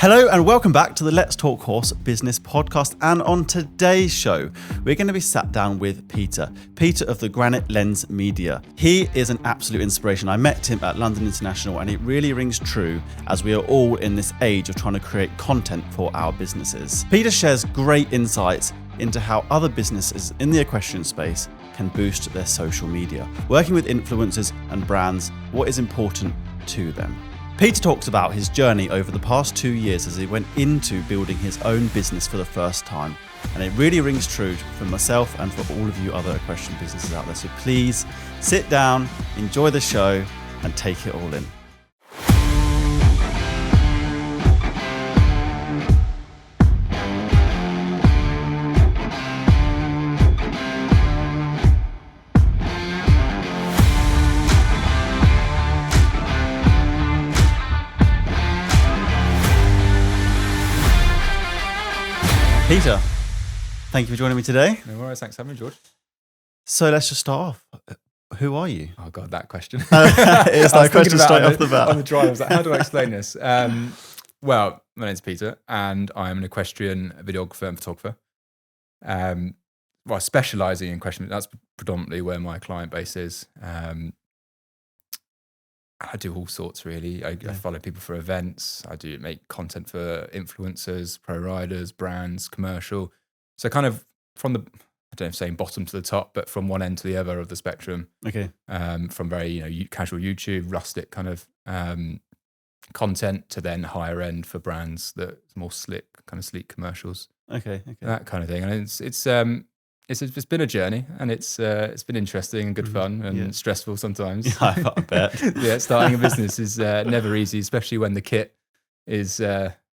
Hello and welcome back to the Let's Talk Horse Business podcast. And on today's show, we're going to be sat down with Peter of the Granite Lens Media. He is an absolute inspiration. I met him at London International and it really rings true as we are all in this age of trying to create content for our businesses. Peter shares great insights into how other businesses in the equestrian space can boost their social media, working with influencers and brands, what is important to them. Peter talks about his journey over the past 2 years as he went into building his own business for the first time. And it really rings true for myself and for all of you other equestrian businesses out there. So please sit down, enjoy the show and take it all in. Peter, thank you for joining me today. No worries, thanks for having me, George. So let's just start off. Who are you? Oh God, that question. It's that question straight off the bat. On the drive, I was like, how do I explain this? Well, my name's Peter and I'm an equestrian videographer and photographer. Specialising in equestrian, that's predominantly where my client base is. I do all sorts really. I follow people for events. I do make content for influencers, pro riders, brands, commercial. So kind of from the, I don't know if saying bottom to the top, but from one end to the other of the spectrum. Okay. From very, casual YouTube, rustic kind of content to then higher end for brands that's more slick, kind of sleek commercials. Okay. That kind of thing. And it's been a journey and it's been interesting and good fun and stressful sometimes. Yeah, I bet. Yeah, starting a business is never easy, especially when the kit is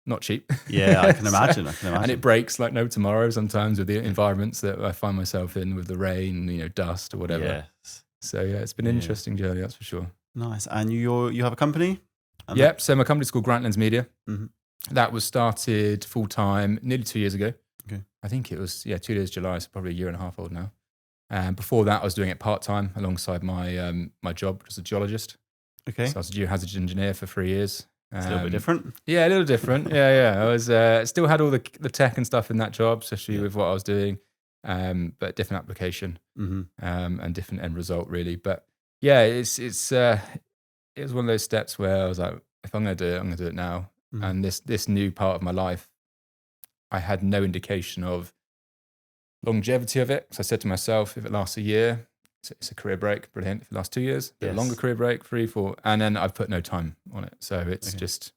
not cheap. Yeah, I can imagine. And it breaks like no tomorrow sometimes with the environments that I find myself in with the rain, dust or whatever. Yes. So yeah, it's been an interesting journey, that's for sure. Nice. And you have a company? Yep. So my company's called Granite Lens Media. Mm-hmm. That was started full time nearly 2 years ago. Okay. I think it was 2 days July, so probably a year and a half old now. Before that, I was doing it part time alongside my my job as a geologist. Okay. So I was a geohazard engineer for 3 years. It's a little bit different. Yeah, a little different. Yeah. I was still had all the tech and stuff in that job, especially with what I was doing, but different application and different end result really. But yeah, it was one of those steps where I was like, if I'm going to do it, I'm going to do it now. Mm-hmm. And this new part of my life, I had no indication of longevity of it. So I said to myself, if it lasts a year, it's a career break, brilliant. If it lasts 2 years, a longer career break, 3, 4, and then I've put no time on it. So it's just,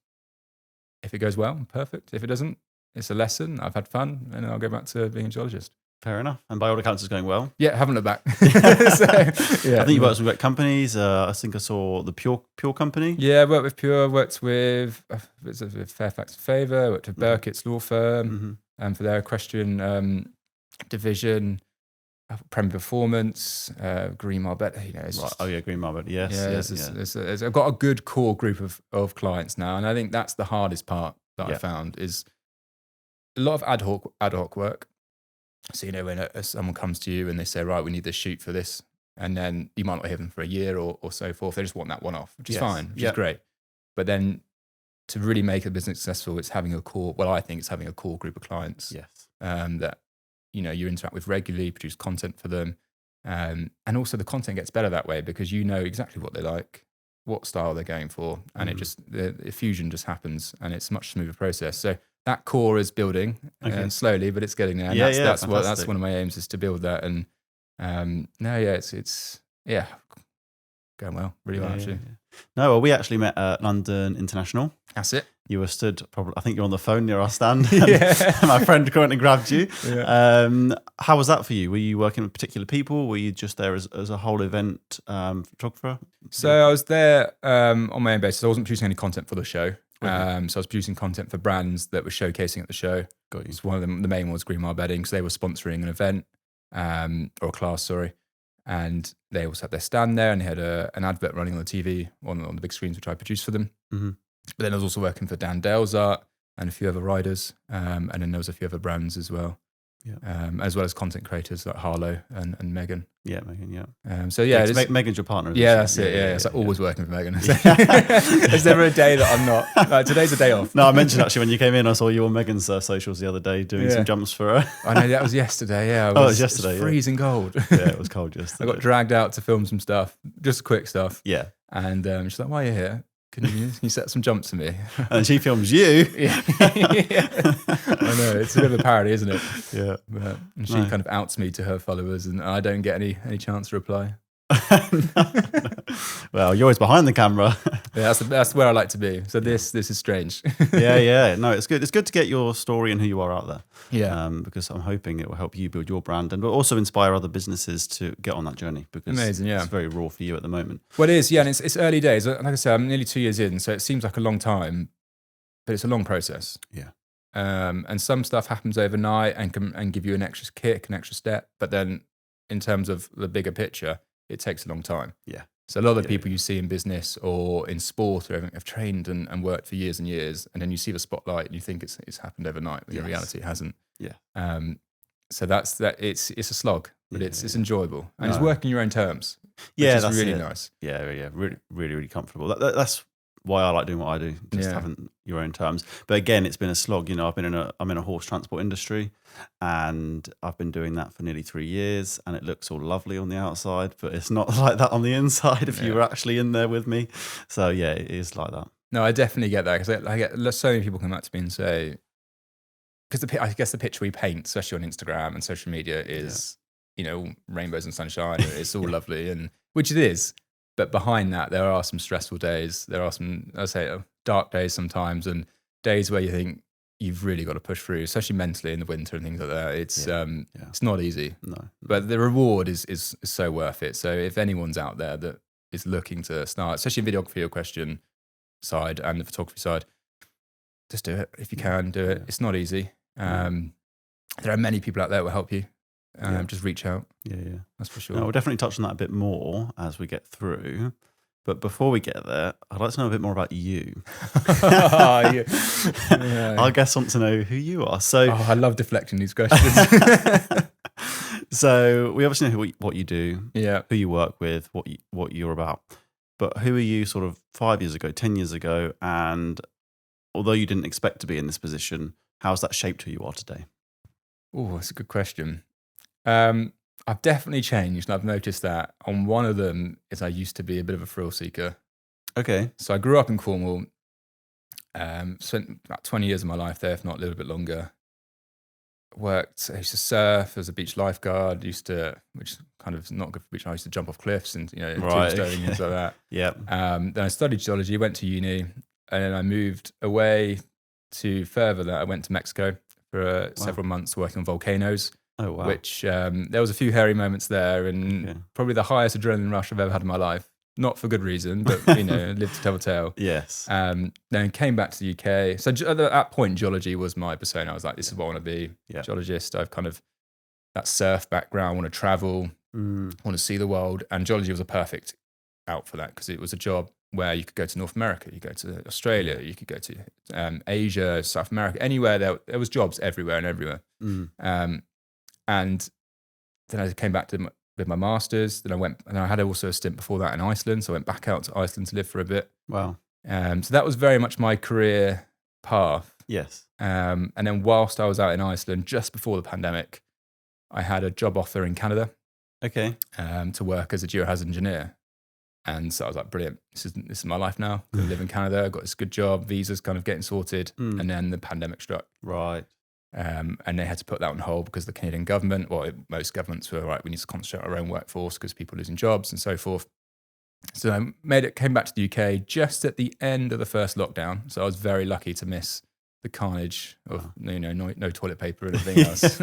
if it goes well, perfect. If it doesn't, it's a lesson. I've had fun, and then I'll go back to being a geologist. Fair enough. And by all accounts, it's going well. Yeah, haven't looked back. I think you worked with great companies. I think I saw the Pure company. Yeah, I worked with Pure. Worked with Fairfax and Favour. Worked with Burkitt's law firm, for their equestrian division. Premier Performance, Green Marbet. Green Marbet. Yes. I've got a good core group of clients now, and I think that's the hardest part that I found is a lot of ad hoc work. So, when someone comes to you and they say, right, we need this shoot for this, and then you might not hear them for a year or so forth. They just want that one off, which is fine, which is great. But then to really make a business successful, it's having I think it's having a core group of clients that, you interact with regularly, produce content for them. And also the content gets better that way because you know exactly what they like, what style they're going for. And the fusion just happens and it's a much smoother process. So that core is building slowly, but it's getting there. And that's one of my aims is to build that. And it's going well, really well actually. Yeah. No, well, we actually met at London International. That's it. You were stood I think you're on the phone near our stand. My friend went and grabbed you. Yeah. How was that for you? Were you working with particular people? Were you just there as a whole event photographer? So I was there on my own basis. I wasn't producing any content for the show. So I was producing content for brands that were showcasing at the show. Got you. So one of them, the main one was Green Marbet, so they were sponsoring an event or a class, sorry. And they also had their stand there and they had an advert running on the TV, on the big screens, which I produced for them. Mm-hmm. But then I was also working for Dan Dale's Art and a few other riders. And then there was a few other brands as well. as well as content creators like Harlow and Megan. Yeah, Megan, yeah. Megan's your partner. That's it. Yeah, it's like always working with Megan. There's never a day that I'm not. Like, today's a day off. No, I mentioned actually when you came in, I saw you on Megan's socials the other day doing some jumps for her. I know, that was yesterday. Yeah, it was yesterday. It was freezing cold. Yeah, it was cold yesterday. I got dragged out to film some stuff, just quick stuff. Yeah. And she's like, "Why are you here? Can you set some jumps for me?" And she films you. Yeah. I know, it's a bit of a parody, isn't it? Yeah. And she kind of outs me to her followers, and I don't get any chance to reply. Well, you're always behind the camera. Yeah, that's where I like to be. So this is strange. Yeah. No, it's good. It's good to get your story and who you are out there. Yeah. Because I'm hoping it will help you build your brand and also inspire other businesses to get on that journey. Because amazing, yeah. It's very raw for you at the moment. Well, it is, yeah, and it's early days. Like I said, I'm nearly 2 years in, so it seems like a long time, but it's a long process. Yeah. And some stuff happens overnight and can give you an extra kick, an extra step. But then, in terms of the bigger picture, it takes a long time. Yeah. So a lot of the people you see in business or in sport or everything have trained and worked for years and years, and then you see the spotlight and you think it's happened overnight, but in reality it hasn't. Yeah. So that's that. It's a slog, but it's enjoyable and it's working your own terms. Yeah, which is that's really it. nice. Yeah, really, really, really comfortable. That's why I like doing what I do, just having your own terms. But again, it's been a slog. You know, I'm in a horse transport industry, and I've been doing that for nearly 3 years, and it looks all lovely on the outside, but it's not like that on the inside if you were actually in there with me. So yeah, it is like that. No, I definitely get that, because I get so many people come up to me and say, because I guess the picture we paint, especially on Instagram and social media, is rainbows and sunshine. It's all lovely, and which it is. But behind that, there are some stressful days. There are some, dark days sometimes, and days where you think you've really got to push through, especially mentally in the winter and things like that. It's not easy. No. But the reward is so worth it. So if anyone's out there that is looking to start, especially in videography or Equestrian side and the photography side, just do it. If you can, do it. It's not easy. There are many people out there that will help you. Just reach out. Yeah. That's for sure. No, we'll definitely touch on that a bit more as we get through. But before we get there, I'd like to know a bit more about you. Our guests want to know who you are. So I love deflecting these questions. So we obviously know what you do, who you work with, what you're about. But who are you sort of 5 years ago, 10 years ago? And although you didn't expect to be in this position, how's that shaped who you are today? Oh, that's a good question. I've definitely changed, and I've noticed that. On one of them is I used to be a bit of a thrill seeker. Okay. So I grew up in Cornwall, spent about 20 years of my life there, if not a little bit longer. I used to surf as a beach lifeguard, which kind of not good for beach. I used to jump off cliffs and, tombstoning and things like that. Yeah. Then I studied geology, went to uni, and then I moved away to further that. I went to Mexico for several months working on volcanoes. Oh, wow. Which there was a few hairy moments there, and probably the highest adrenaline rush I've ever had in my life. Not for good reason, but lived to tell the tale. Yes. Then came back to the UK. So at that point, geology was my persona. I was like, this is what I want to be. Yeah. Geologist. I've kind of that surf background. I want to travel. Want to see the world, and geology was a perfect out for that, because it was a job where you could go to North America, you could go to Australia, you could go to Asia, South America, anywhere. There was jobs everywhere and everywhere. And then I came back with my master's. Then I had also a stint before that in Iceland. So I went back out to Iceland to live for a bit. Wow. So that was very much my career path. Yes. And then whilst I was out in Iceland, just before the pandemic, I had a job offer in Canada. Okay. To work as a geohazard engineer. And so I was like, brilliant. This is my life now. I live in Canada. I got this good job. Visa's kind of getting sorted. And then the pandemic struck. Right. And they had to put that on hold because the Canadian government, most governments were right, we need to concentrate on our own workforce because people are losing jobs and so forth. So I came back to the UK just at the end of the first lockdown. So I was very lucky to miss the carnage of no toilet paper and everything else.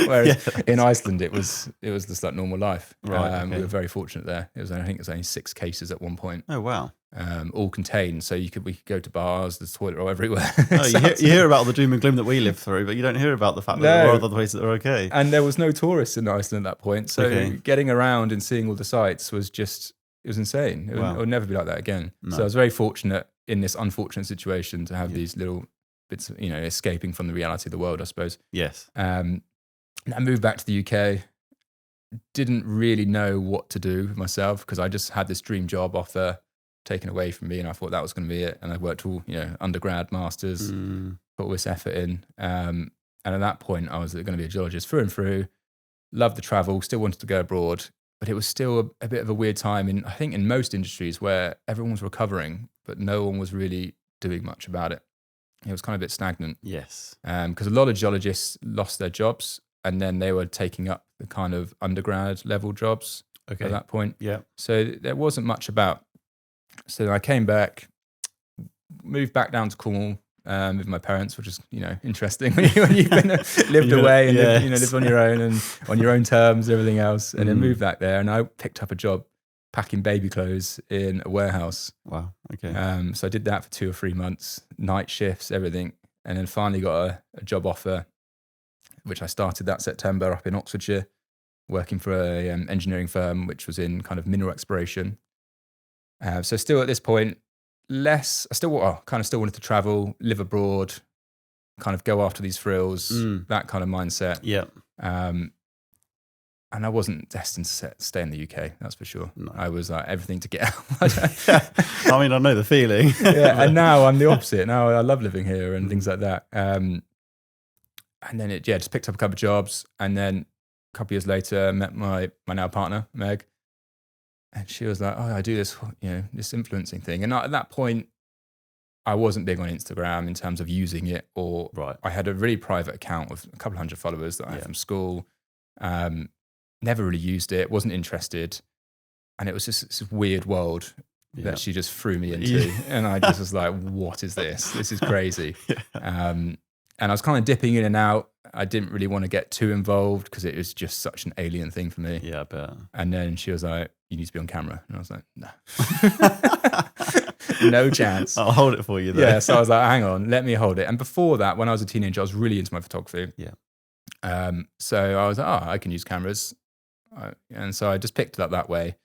Whereas in Iceland, it was just like normal life. Right, okay. We were very fortunate there. I think it was only 6 cases at one point. Oh wow. All contained, so we could go to bars. There's toilet roll everywhere. Oh, you hear about the doom and gloom that we live through, but you don't hear about the fact that there are other places that are okay. And there was no tourists in Iceland at that point, so getting around and seeing all the sights was insane. It would never be like that again. No. So I was very fortunate in this unfortunate situation to have these little bits, escaping from the reality of the world, I suppose. Yes. And I moved back to the UK. Didn't really know what to do with myself because I just had this dream job offer taken away from me, and I thought that was going to be it. And I worked all, undergrad, masters, put all this effort in. And at that point, I was going to be a geologist through and through. Loved the travel, still wanted to go abroad, but it was still a bit of a weird time I think in most industries where everyone was recovering, but no one was really doing much about it. It was kind of a bit stagnant. Yes. Because a lot of geologists lost their jobs and then they were taking up the kind of undergrad level jobs at that point. Yeah. So there wasn't much about. So I came back, moved back down to Cornwall with my parents, which is, interesting when you've been lived away and lived on your own and on your own terms, everything else. And then moved back there and I picked up a job packing baby clothes in a warehouse. Wow. Okay. So I did that for 2 or 3 months, night shifts, everything. And then finally got a job offer, which I started that September up in Oxfordshire, working for a engineering firm, which was in kind of mineral exploration. So still at this point, I still wanted to travel, live abroad, kind of go after these thrills, that kind of mindset. Yeah. And I wasn't destined to stay in the UK, that's for sure. No. I was like everything to get out. I mean, I know the feeling. Yeah, and now I'm the opposite. Now I love living here and things like that. And then just picked up a couple of jobs. And then a couple of years later, met my now partner, Meg. And she was like, I do this, this influencing thing. And at that point, I wasn't big on Instagram in terms of using it, or I had a really private account with a couple of hundred followers that I had from school. Never really used it, wasn't interested. And it was just this weird world that she just threw me into. And I just was like, what is this? This is crazy. And I was kind of dipping in and out. I didn't really want to get too involved because it was just such an alien thing for me. Yeah, I bet. And then she was like, you need to be on camera. And I was like, no. No chance. I'll hold it for you though. Yeah, so I was like, hang on, let me hold it. And before that, when I was a teenager, I was really into my photography. Yeah. So I was like, I can use cameras. And so I just picked it up that way.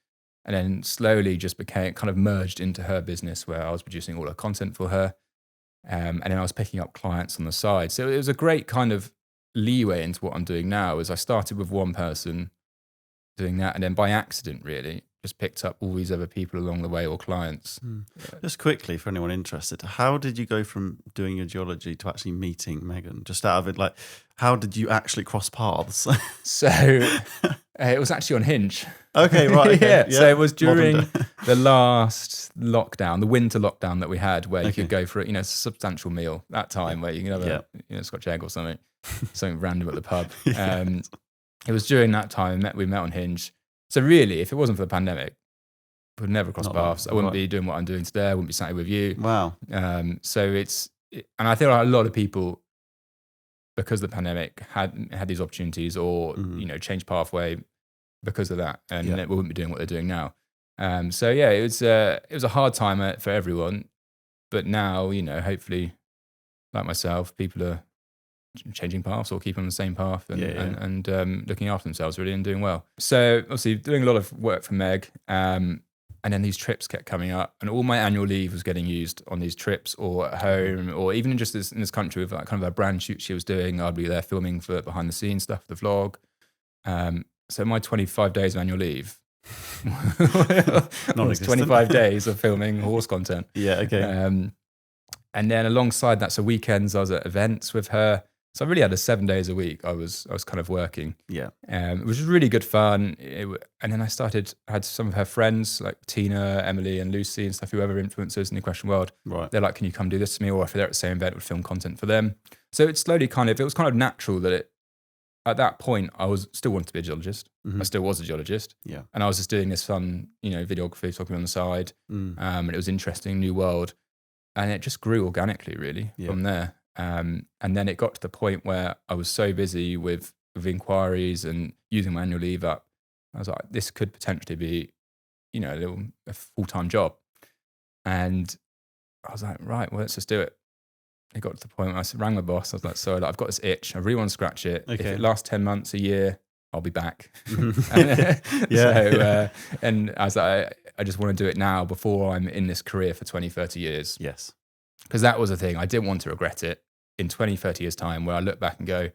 And then slowly just became kind of merged into her business where I was producing all her content for her. And then I was picking up clients on the side. So it was a great kind of leeway into what I'm doing now. As I started with one person doing that, and then by accident, really, just picked up all these other people along the way or clients. Just quickly, for anyone interested, how did you go from doing your geology to actually meeting Megan? Just out of it, like, how did you actually cross paths? So it was actually on Hinge. Okay, right. Okay. Yeah. So it was during the last lockdown, the winter lockdown that we had, where you could go for a substantial meal that time, where you can have a Scotch egg or something random at the pub. It was during that time we met on Hinge. So really, if it wasn't for the pandemic, we would never cross paths. I wouldn't be doing what I'm doing today. I wouldn't be sat here with you. Wow. So and I feel like a lot of people, because of the pandemic, had these opportunities or changed pathway because of that, and we wouldn't be doing what they're doing now. So yeah, it was a hard time for everyone, but now hopefully, like myself, people are changing paths or keeping on the same path and looking after themselves really and doing well. So obviously doing a lot of work for Meg, and then these trips kept coming up, and all my annual leave was getting used on these trips or at home, or even in this country with like kind of a brand shoot she was doing. I'd be there filming for behind the scenes stuff, the vlog. So my 25 days of annual leave was 25 days of filming horse content. Yeah, okay. And then alongside that, so weekends I was at events with her. So I really had 7 days a week. I was kind of working. Yeah. It was really good fun. And then I had some of her friends like Tina, Emily and Lucy and stuff, who were influencers in the equestrian world. Right. They're like, can you come do this to me? Or if they're at the same event, would film content for them. So it slowly it was kind of natural that at that point, I still wanted to be a geologist. Mm-hmm. I still was a geologist. Yeah. And I was just doing this fun, videography, talking on the side. And it was interesting, new world. And it just grew organically, really, from there. And then it got to the point where I was so busy with inquiries and using my annual leave up. I was like, this could potentially be, a full-time job. And I was like, right, well, let's just do it. It got to the point where I rang my boss. I was like, sorry, I've got this itch. I really want to scratch it. Okay. If it lasts 10 months, a year, I'll be back. And I was like, I just want to do it now before I'm in this career for 20, 30 years. Yes. Because that was the thing. I didn't want to regret it in 20, 30 years' time, where I look back and go,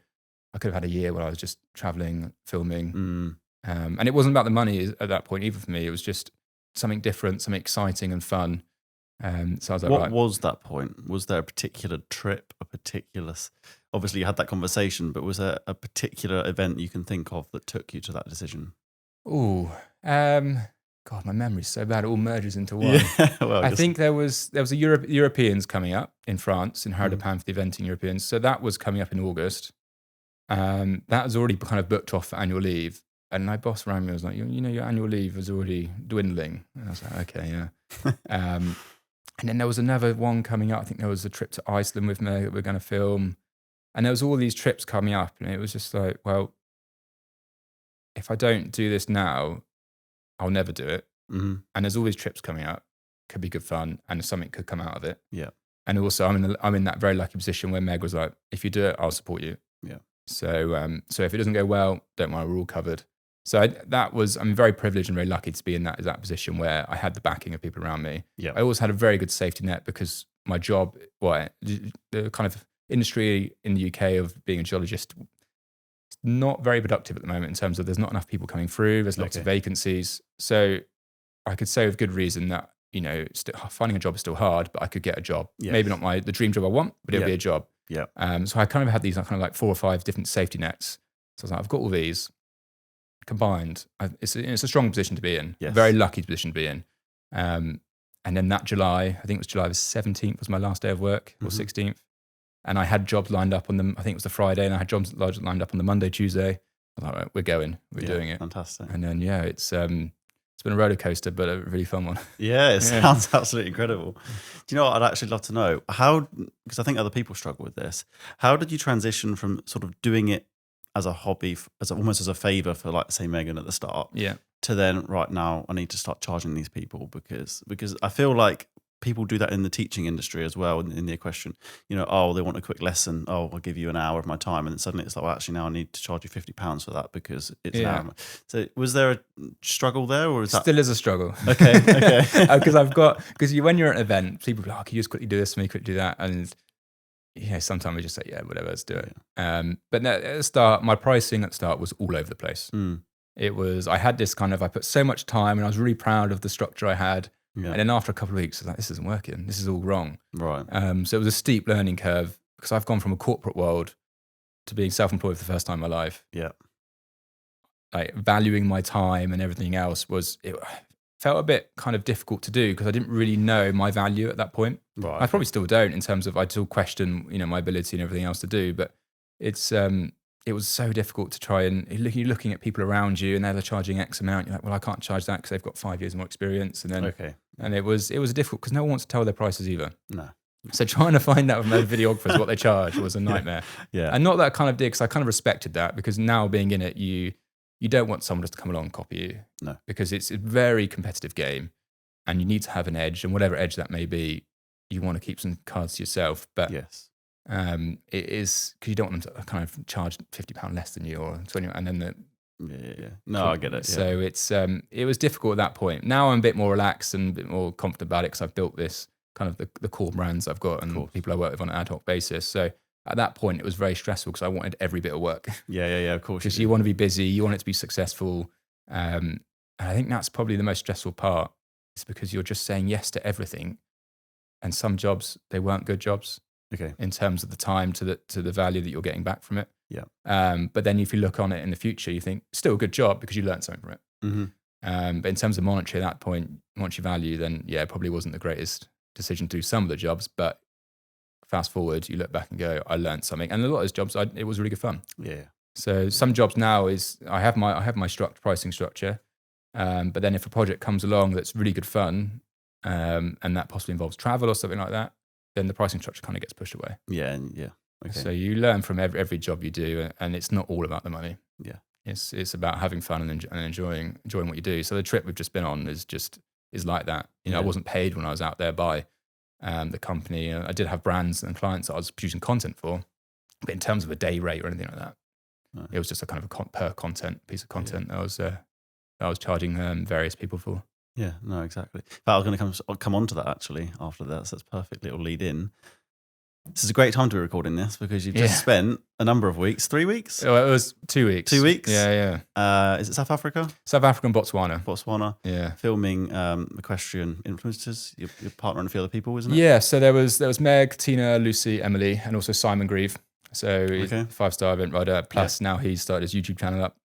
I could have had a year where I was just traveling, filming. And it wasn't about the money at that point either for me. It was just something different, something exciting and fun. So I was like, what was that point? Was there a particular trip, obviously you had that conversation, but was there a particular event you can think of that took you to that decision? God, my memory's so bad. It all merges into one. Yeah, well, I think there was a Europeans coming up in France, in Hardepan for the eventing Europeans. So that was coming up in August. That was already kind of booked off for annual leave. And my boss rang me and was like, you know, your annual leave was already dwindling. And I was like, okay, yeah. And then there was another one coming up. I think there was a trip to Iceland with me that we're going to film. And there was all these trips coming up. And it was just like, well, if I don't do this now, I'll never do it. And there's all these trips coming up. Could be good fun. And something could come out of it. Yeah. And also I'm in that very lucky position where Meg was like, if you do it, I'll support you. Yeah. So if it doesn't go well, don't worry, we're all covered. So I'm very privileged and very lucky to be in that position where I had the backing of people around me. Yeah. I always had a very good safety net because my job, the kind of industry in the UK of being a geologist, it's not very productive at the moment in terms of there's not enough people coming through. There's lots of vacancies. So I could say with good reason that, you know, finding a job is still hard, but I could get a job. Yes. Maybe not the dream job I want, but it'll be a job. Yeah. So I kind of had these kind of like 4 or 5 different safety nets. So I was like, I've got all these combined. It's a strong position to be in. Yes. A very lucky position to be in. And then that July, I think it was July the 17th was my last day of work, or 16th. And I had jobs lined up on them. I think it was the Friday, and I had jobs lined up on the Monday, Tuesday. I was like, right, we're going, we're doing it. Fantastic. And then it's been a roller coaster, but a really fun one. Yeah, it sounds absolutely incredible. Do you know what I'd actually love to know? Because I think other people struggle with this. How did you transition from sort of doing it as a hobby, almost as a favor for, like, say, Megan at the start, to then, right now, I need to start charging these people because I feel like people do that in the teaching industry as well, in the equestrian. You know, oh, they want a quick lesson. Oh, I'll give you an hour of my time. And then suddenly it's like, well, actually now I need to charge you £50 for that because it's an hour. So was there a struggle there, or is that... Still is a struggle. Okay. Because when you're at an event, people are like, oh, can you just quickly do this for me, quickly do that? And sometimes we just say, yeah, whatever, let's do it. But at the start, my pricing at the start was all over the place. It was, I had this kind of, I put so much time and I was really proud of the structure I had. Yeah. And then after a couple of weeks, I was like, this isn't working. This is all wrong. Right. So it was a steep learning curve because I've gone from a corporate world to being self-employed for the first time in my life. Yeah. Like valuing my time and everything else it felt a bit kind of difficult to do because I didn't really know my value at that point. Right. I probably still don't in terms of I still question, my ability and everything else to do, but it was so difficult to try and you're looking at people around you and they're charging X amount. You're like, well, I can't charge that because they've got 5 years more experience. And then, and it was difficult because no one wants to tell their prices either. No. So trying to find out from other videographers what they charge was a nightmare. Yeah. And not that I kind of did because I kind of respected that because now being in it, you don't want someone just to come along and copy you. No. Because it's a very competitive game and you need to have an edge, and whatever edge that may be, you want to keep some cards to yourself. But yes. It is because you don't want them to kind of charge £50 less than you or 20, and then No, I get it. Yeah. So it was difficult at that point. Now I'm a bit more relaxed and a bit more confident about it because I've built this kind of the core brands I've got and people I work with on an ad hoc basis. So at that point it was very stressful because I wanted every bit of work. Yeah, of course. Because you want to be busy, you want it to be successful, and I think that's probably the most stressful part. It's because you're just saying yes to everything, and some jobs they weren't good jobs. Okay. In terms of the time to the value that you're getting back from it. Yeah. But then if you look on it in the future, you think still a good job because you learned something from it. Mm-hmm. But in terms of monetary at that point, monetary value, then it probably wasn't the greatest decision to do some of the jobs. But fast forward, you look back and go, I learned something, and a lot of those jobs, it was really good fun. Yeah. So some jobs now is I have my pricing structure, but then if a project comes along that's really good fun, and that possibly involves travel or something like that, then the pricing structure kind of gets pushed away. Yeah. Okay. So you learn from every job you do, and it's not all about the money. Yeah. It's about having fun and enjoying what you do. So the trip we've just been on is like that. I wasn't paid when I was out there by the company. I did have brands and clients that I was producing content for, but in terms of a day rate or anything like that, it was just a kind of a per content piece of content that I was charging various people for. Yeah, no, exactly. But I was going to come on to that actually after that, so that's perfect little lead in. This is a great time to be recording this because you've just spent a number of weeks, 3 weeks? Oh, it was 2 weeks. 2 weeks? Yeah. Is it South Africa? South Africa and Botswana. Botswana. Yeah. Filming equestrian influencers, your partner and a few other people, isn't it? Yeah, so there was Meg, Tina, Lucy, Emily, and also Simon Grieve. So he's a 5-star event rider. Plus now he's started his YouTube channel up,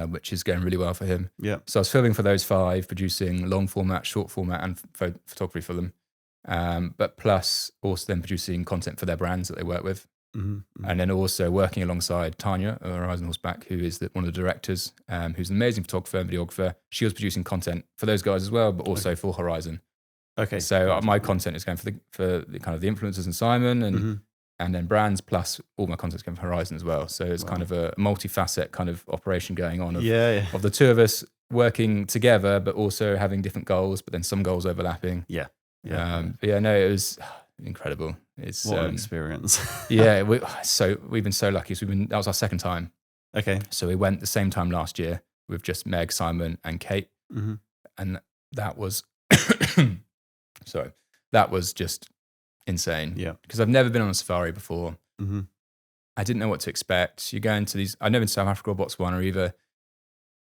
which is going really well for him. Yeah. So I was filming for those 5, producing long format, short format, and photography for them. But plus also then producing content for their brands that they work with. Mm-hmm. And then also working alongside Tanya of Horizon Horseback, who is one of the directors, who's an amazing photographer and videographer. She was producing content for those guys as well, but also for Horizon. Okay. So my content is going for the kind of the influencers and Simon and then brands, plus all my content's going for Horizon as well. So it's kind of a multifaceted kind of operation going on of the two of us working together, but also having different goals, but then some goals overlapping. Yeah. It was incredible. It's what an experience. we've been so lucky. That was our second time. Okay. So we went the same time last year with just Meg, Simon, and Kate, and that was that was just insane. Yeah, because I've never been on a safari before. I didn't know what to expect. You go into these. I've never been to South Africa or Botswana either,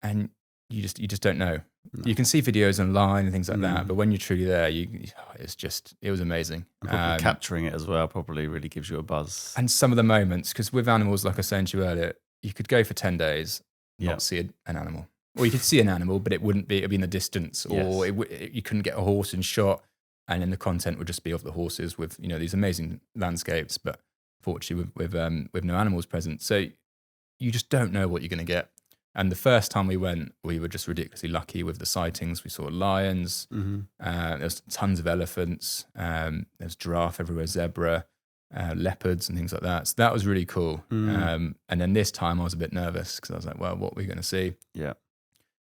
and you just don't know. No. You can see videos online and things like that, but when you're truly there, it was amazing. Capturing it as well probably really gives you a buzz. And some of the moments, because with animals, like I was saying to you earlier, you could go for 10 days, not see an animal. Or you could see an animal, but it'd be in the distance, or you couldn't get a horse in shot, and then the content would just be of the horses with these amazing landscapes, but fortunately with no animals present. So you just don't know what you're going to get. And the first time we went, we were just ridiculously lucky with the sightings. We saw lions, there's tons of elephants, there's giraffe everywhere, zebra, leopards and things like that. So that was really cool. And then this time I was a bit nervous because I was like, well, what are we going to see? Yeah.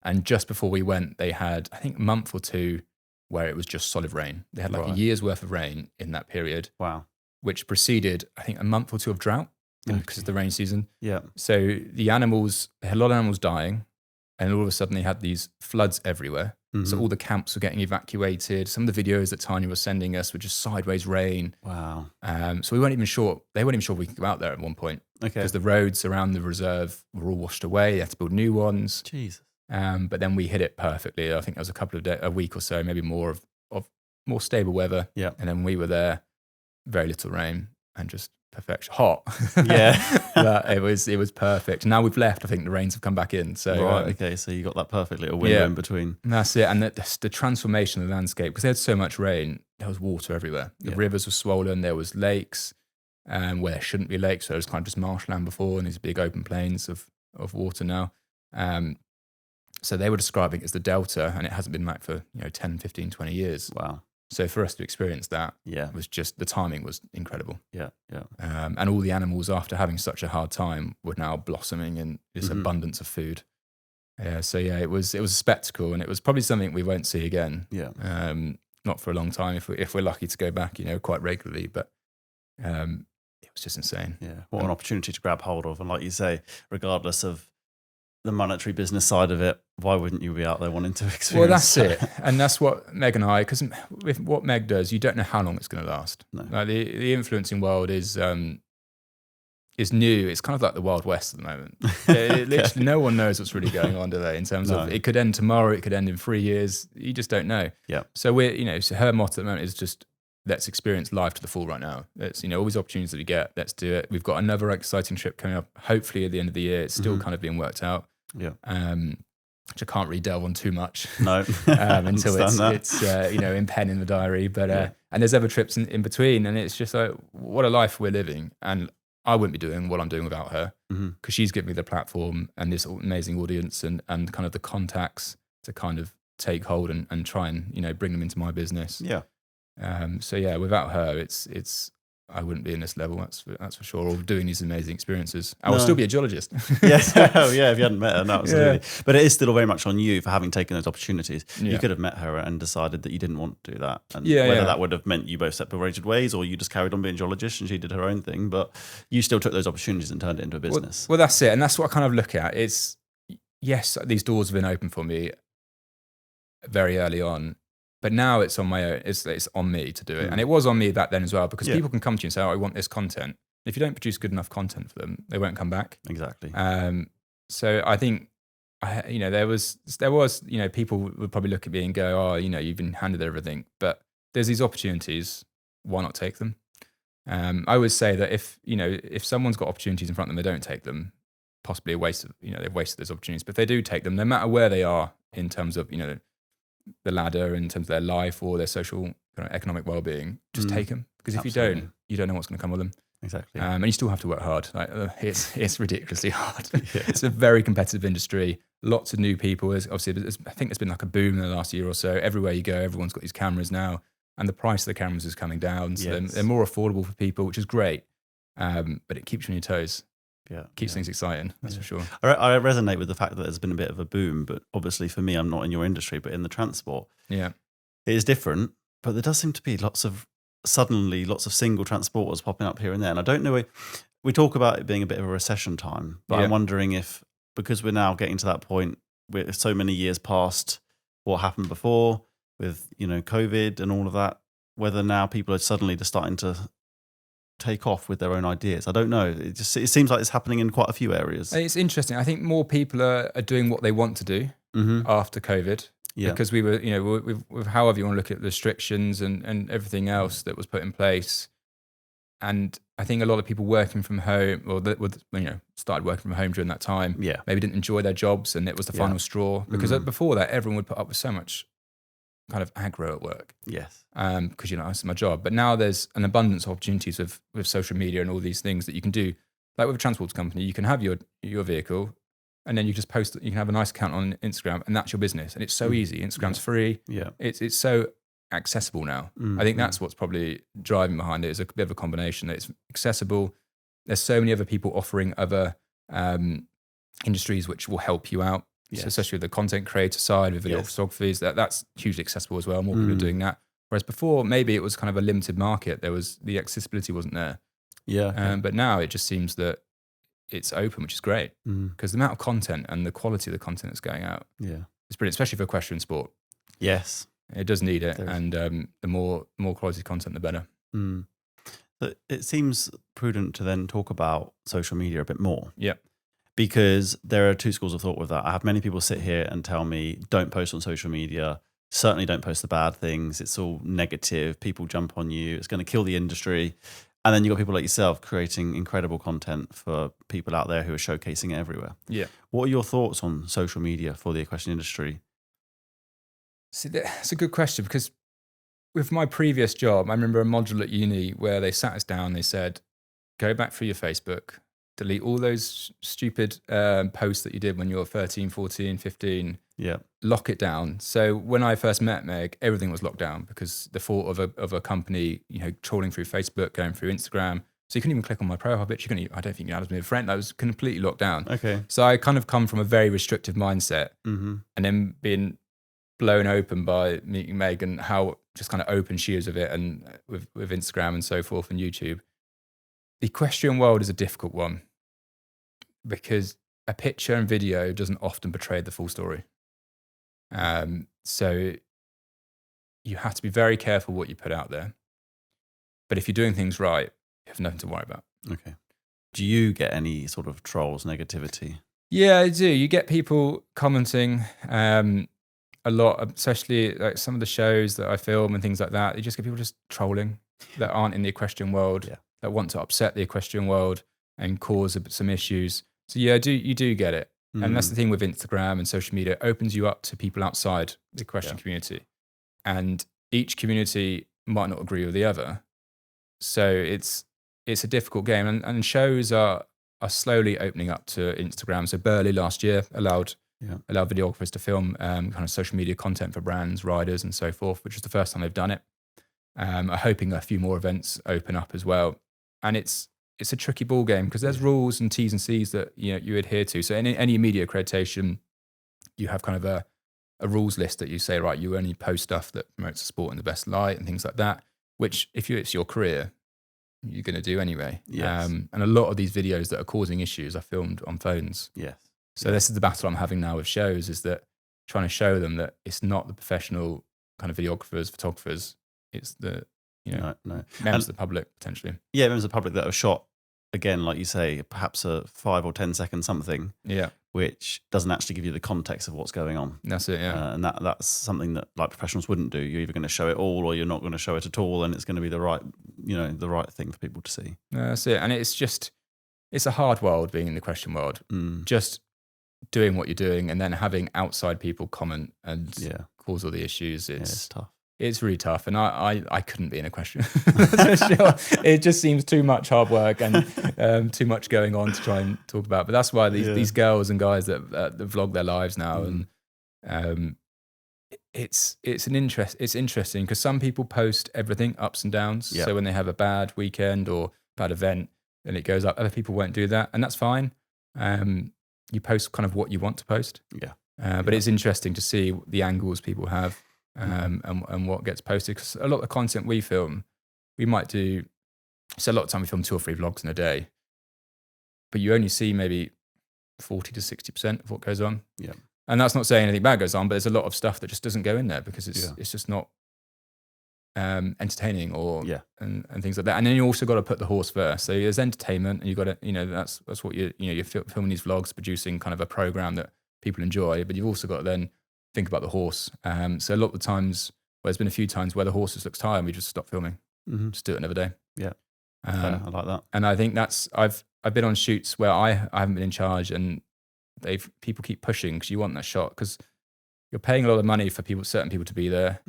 And just before we went, they had, I think, a month or two where it was just solid rain. They had a year's worth of rain in that period. Wow. Which preceded, I think, a month or two of drought. Because of the rain season. Yeah. So they had a lot of animals dying, and all of a sudden they had these floods everywhere. So all the camps were getting evacuated. Some of the videos that Tanya was sending us were just sideways rain. Wow. So we weren't even sure. They weren't even sure we could go out there at one point. Okay. Because the roads around the reserve were all washed away. They had to build new ones. Jesus. But then we hit it perfectly. I think there was a week or so, maybe more of more stable weather. Yeah. And then we were there, very little rain, and just perfection. Hot. Yeah. But it was perfect. Now we've left, I think the rains have come back in. So okay, so you got that perfect little window in between. And that's it. And the transformation of the landscape, because they had so much rain, there was water everywhere. The rivers were swollen, there was lakes where there shouldn't be lakes, so it was kind of just marshland before, and these big open plains of water now. So they were describing it as the delta, and it hasn't been like for 10, 15, 20 years. Wow. So for us to experience that was just, the timing was incredible. Yeah. And all the animals, after having such a hard time, were now blossoming in this abundance of food. It was a spectacle, and it was probably something we won't see again. Yeah. Not for a long time, if we're lucky to go back, quite regularly. But it was just insane. Yeah. What an opportunity to grab hold of. And like you say, regardless of the monetary business side of it, why wouldn't you be out there wanting to experience? Well, that's it. And that's what Meg and I, because with what Meg does, you don't know how long it's going to last. No. Like the influencing world is new. It's kind of like the Wild West at the moment. Literally no one knows what's really going on, do they? In terms of, it could end tomorrow, it could end in 3 years. You just don't know. Yeah. So so her motto at the moment is just, let's experience life to the full right now. It's, all these opportunities that we get, let's do it. We've got another exciting trip coming up, hopefully at the end of the year. It's still kind of being worked out. Yeah. Which I can't really delve on too much. No. Until it's in pen in the diary. But and there's other trips in between, and it's just like, what a life we're living. And I wouldn't be doing what I'm doing without her, because she's given me the platform and this amazing audience and kind of the contacts to kind of take hold and try and bring them into my business. Yeah. Without her, it's I wouldn't be in this level, that's for sure, or doing these amazing experiences. I would still be a geologist. Yes, if you hadn't met her, no, absolutely. Yeah. But it is still very much on you for having taken those opportunities. Yeah. You could have met her and decided that you didn't want to do that. And whether that would have meant you both separated ways, or you just carried on being a geologist and she did her own thing, but you still took those opportunities and turned it into a business. Well, that's it. And that's what I kind of look at. It's, yes, these doors have been open for me very early on. But now it's on my own. It's on me to do it. And it was on me back then as well, because people can come to you and say, oh, I want this content. If you don't produce good enough content for them, they won't come back. Exactly. So I think, there was, people would probably look at me and go, oh, you've been handed everything. But there's these opportunities. Why not take them? I always say that if someone's got opportunities in front of them, they don't take them, possibly a waste of, they've wasted those opportunities. But if they do take them, no matter where they are in terms of, the ladder, in terms of their life or their social kind of economic well-being, just take them. Because if you don't know what's going to come with them. Exactly. And you still have to work hard. It's ridiculously hard. It's a very competitive industry. Lots of new people. I think there's been like a boom in the last year or so. Everywhere you go, everyone's got these cameras now. And the price of the cameras is coming down. So they're more affordable for people, which is great. But it keeps you on your toes. Yeah. Keeps things exciting, that's for sure. I resonate with the fact that there's been a bit of a boom, but obviously for me, I'm not in your industry, but in the transport. Yeah. It is different, but there does seem to be lots of single transporters popping up here and there. And I don't know, we talk about it being a bit of a recession time, but I'm wondering if, because we're now getting to that point, we're so many years past what happened before with, COVID and all of that, whether now people are suddenly just starting to take off with their own ideas. I don't know. It seems like it's happening in quite a few areas. It's interesting. I think more people are doing what they want to do after COVID. Yeah. Because we were, with however you want to look at the restrictions and everything else that was put in place. And I think a lot of people working from home, or started working from home during that time, maybe didn't enjoy their jobs, and it was the final straw. Because before that, everyone would put up with so much kind of aggro at work. Yes. Because that's my job. But now there's an abundance of opportunities with social media and all these things that you can do. Like with a transport company, you can have your vehicle, and then you just post. You can have a nice account on Instagram, and that's your business. And it's so easy. Instagram's free. Yeah. It's so accessible now. I think that's what's probably driving behind it. Is a bit of a combination that it's accessible. There's so many other people offering other industries which will help you out. Yes. So especially with the content creator side, with video photography, that's hugely accessible as well. More people are doing that. Whereas before, maybe it was kind of a limited market. The accessibility wasn't there. Yeah. But now it just seems that it's open, which is great, because the amount of content and the quality of the content that's going out is brilliant, especially for equestrian sport. Yes. It does need it. And the more quality content, the better. But it seems prudent to then talk about social media a bit more. Yeah. Because there are two schools of thought with that. I have many people sit here and tell me, don't post on social media. Certainly don't post the bad things. It's all negative. People jump on you. It's going to kill the industry. And then you've got people like yourself creating incredible content for people out there who are showcasing it everywhere. Yeah. What are your thoughts on social media for the equestrian industry? See, that's a good question, because with my previous job, I remember a module at uni where they sat us down, they said, go back through your Facebook, delete all those stupid posts that you did when you were 13, 14, 15. Yeah. Lock it down. So when I first met Meg, everything was locked down because the thought of a company, trawling through Facebook, going through Instagram. So you couldn't even click on my profile picture. I don't think you had me a friend. That was completely locked down. Okay. So I kind of come from a very restrictive mindset, and then being blown open by meeting Meg and how just kind of open she is with it, and with Instagram and so forth and YouTube. The equestrian world is a difficult one, because a picture and video doesn't often portray the full story. So you have to be very careful what you put out there. But if you're doing things right, you have nothing to worry about. Okay. Do you get any sort of trolls, negativity? Yeah, I do. You get people commenting a lot, especially like some of the shows that I film and things like that. You just get people just trolling that aren't in the equestrian world, that want to upset the equestrian world and cause some issues. So yeah, you do get it. And that's the thing with Instagram and social media. It opens you up to people outside the equestrian community. And each community might not agree with the other. So it's a difficult game. And shows are slowly opening up to Instagram. So Burley last year allowed videographers to film kind of social media content for brands, riders and so forth, which is the first time they've done it. I'm hoping a few more events open up as well. And it's a tricky ball game, because there's rules and T's and C's that you adhere to. So in any media accreditation, you have kind of a rules list that you say, right, you only post stuff that promotes the sport in the best light and things like that, which if it's your career, you're going to do anyway. Yes. And a lot of these videos that are causing issues are filmed on phones. Yes. So this is the battle I'm having now with shows, is that trying to show them that it's not the professional kind of videographers, photographers. It's the No. members of the public potentially. Yeah, members of the public that are shot, again, like you say, perhaps a 5 or 10 second something. Yeah. Which doesn't actually give you the context of what's going on. That's it, yeah. And that's something that like professionals wouldn't do. You're either going to show it all or you're not going to show it at all, and it's going to be the right thing for people to see. That's it. And it's a hard world being in the question world. Just doing what you're doing and then having outside people comment and cause all the issues. It's tough. It's really tough, and I couldn't be in a question. That's for sure. It just seems too much hard work and too much going on to try and talk about. But that's why these girls and guys that vlog their lives now, and it's interesting because some people post everything, ups and downs. Yeah. So when they have a bad weekend or bad event, then it goes up. Other people won't do that, and that's fine. You post kind of what you want to post. Yeah. But it's interesting to see the angles people have. And what gets posted, because a lot of the content we film, we might do, so a lot of time we film 2 or 3 vlogs in a day, but you only see maybe 40 to 60% of what goes on. Yeah. And that's not saying anything bad goes on, but there's a lot of stuff that just doesn't go in there because it's just not entertaining and things like that. And then you also got to put the horse first. So there's entertainment, and you got to, that's what you're filming these vlogs, producing kind of a program that people enjoy, but you've also got to then think about the horse. So a lot of the times, there's been a few times where the horse just looks tired and we just stop filming. Just do it another day. Yeah. I like that. And I think I've been on shoots where I haven't been in charge, and people keep pushing because you want that shot, because you're paying a lot of money for certain people to be there.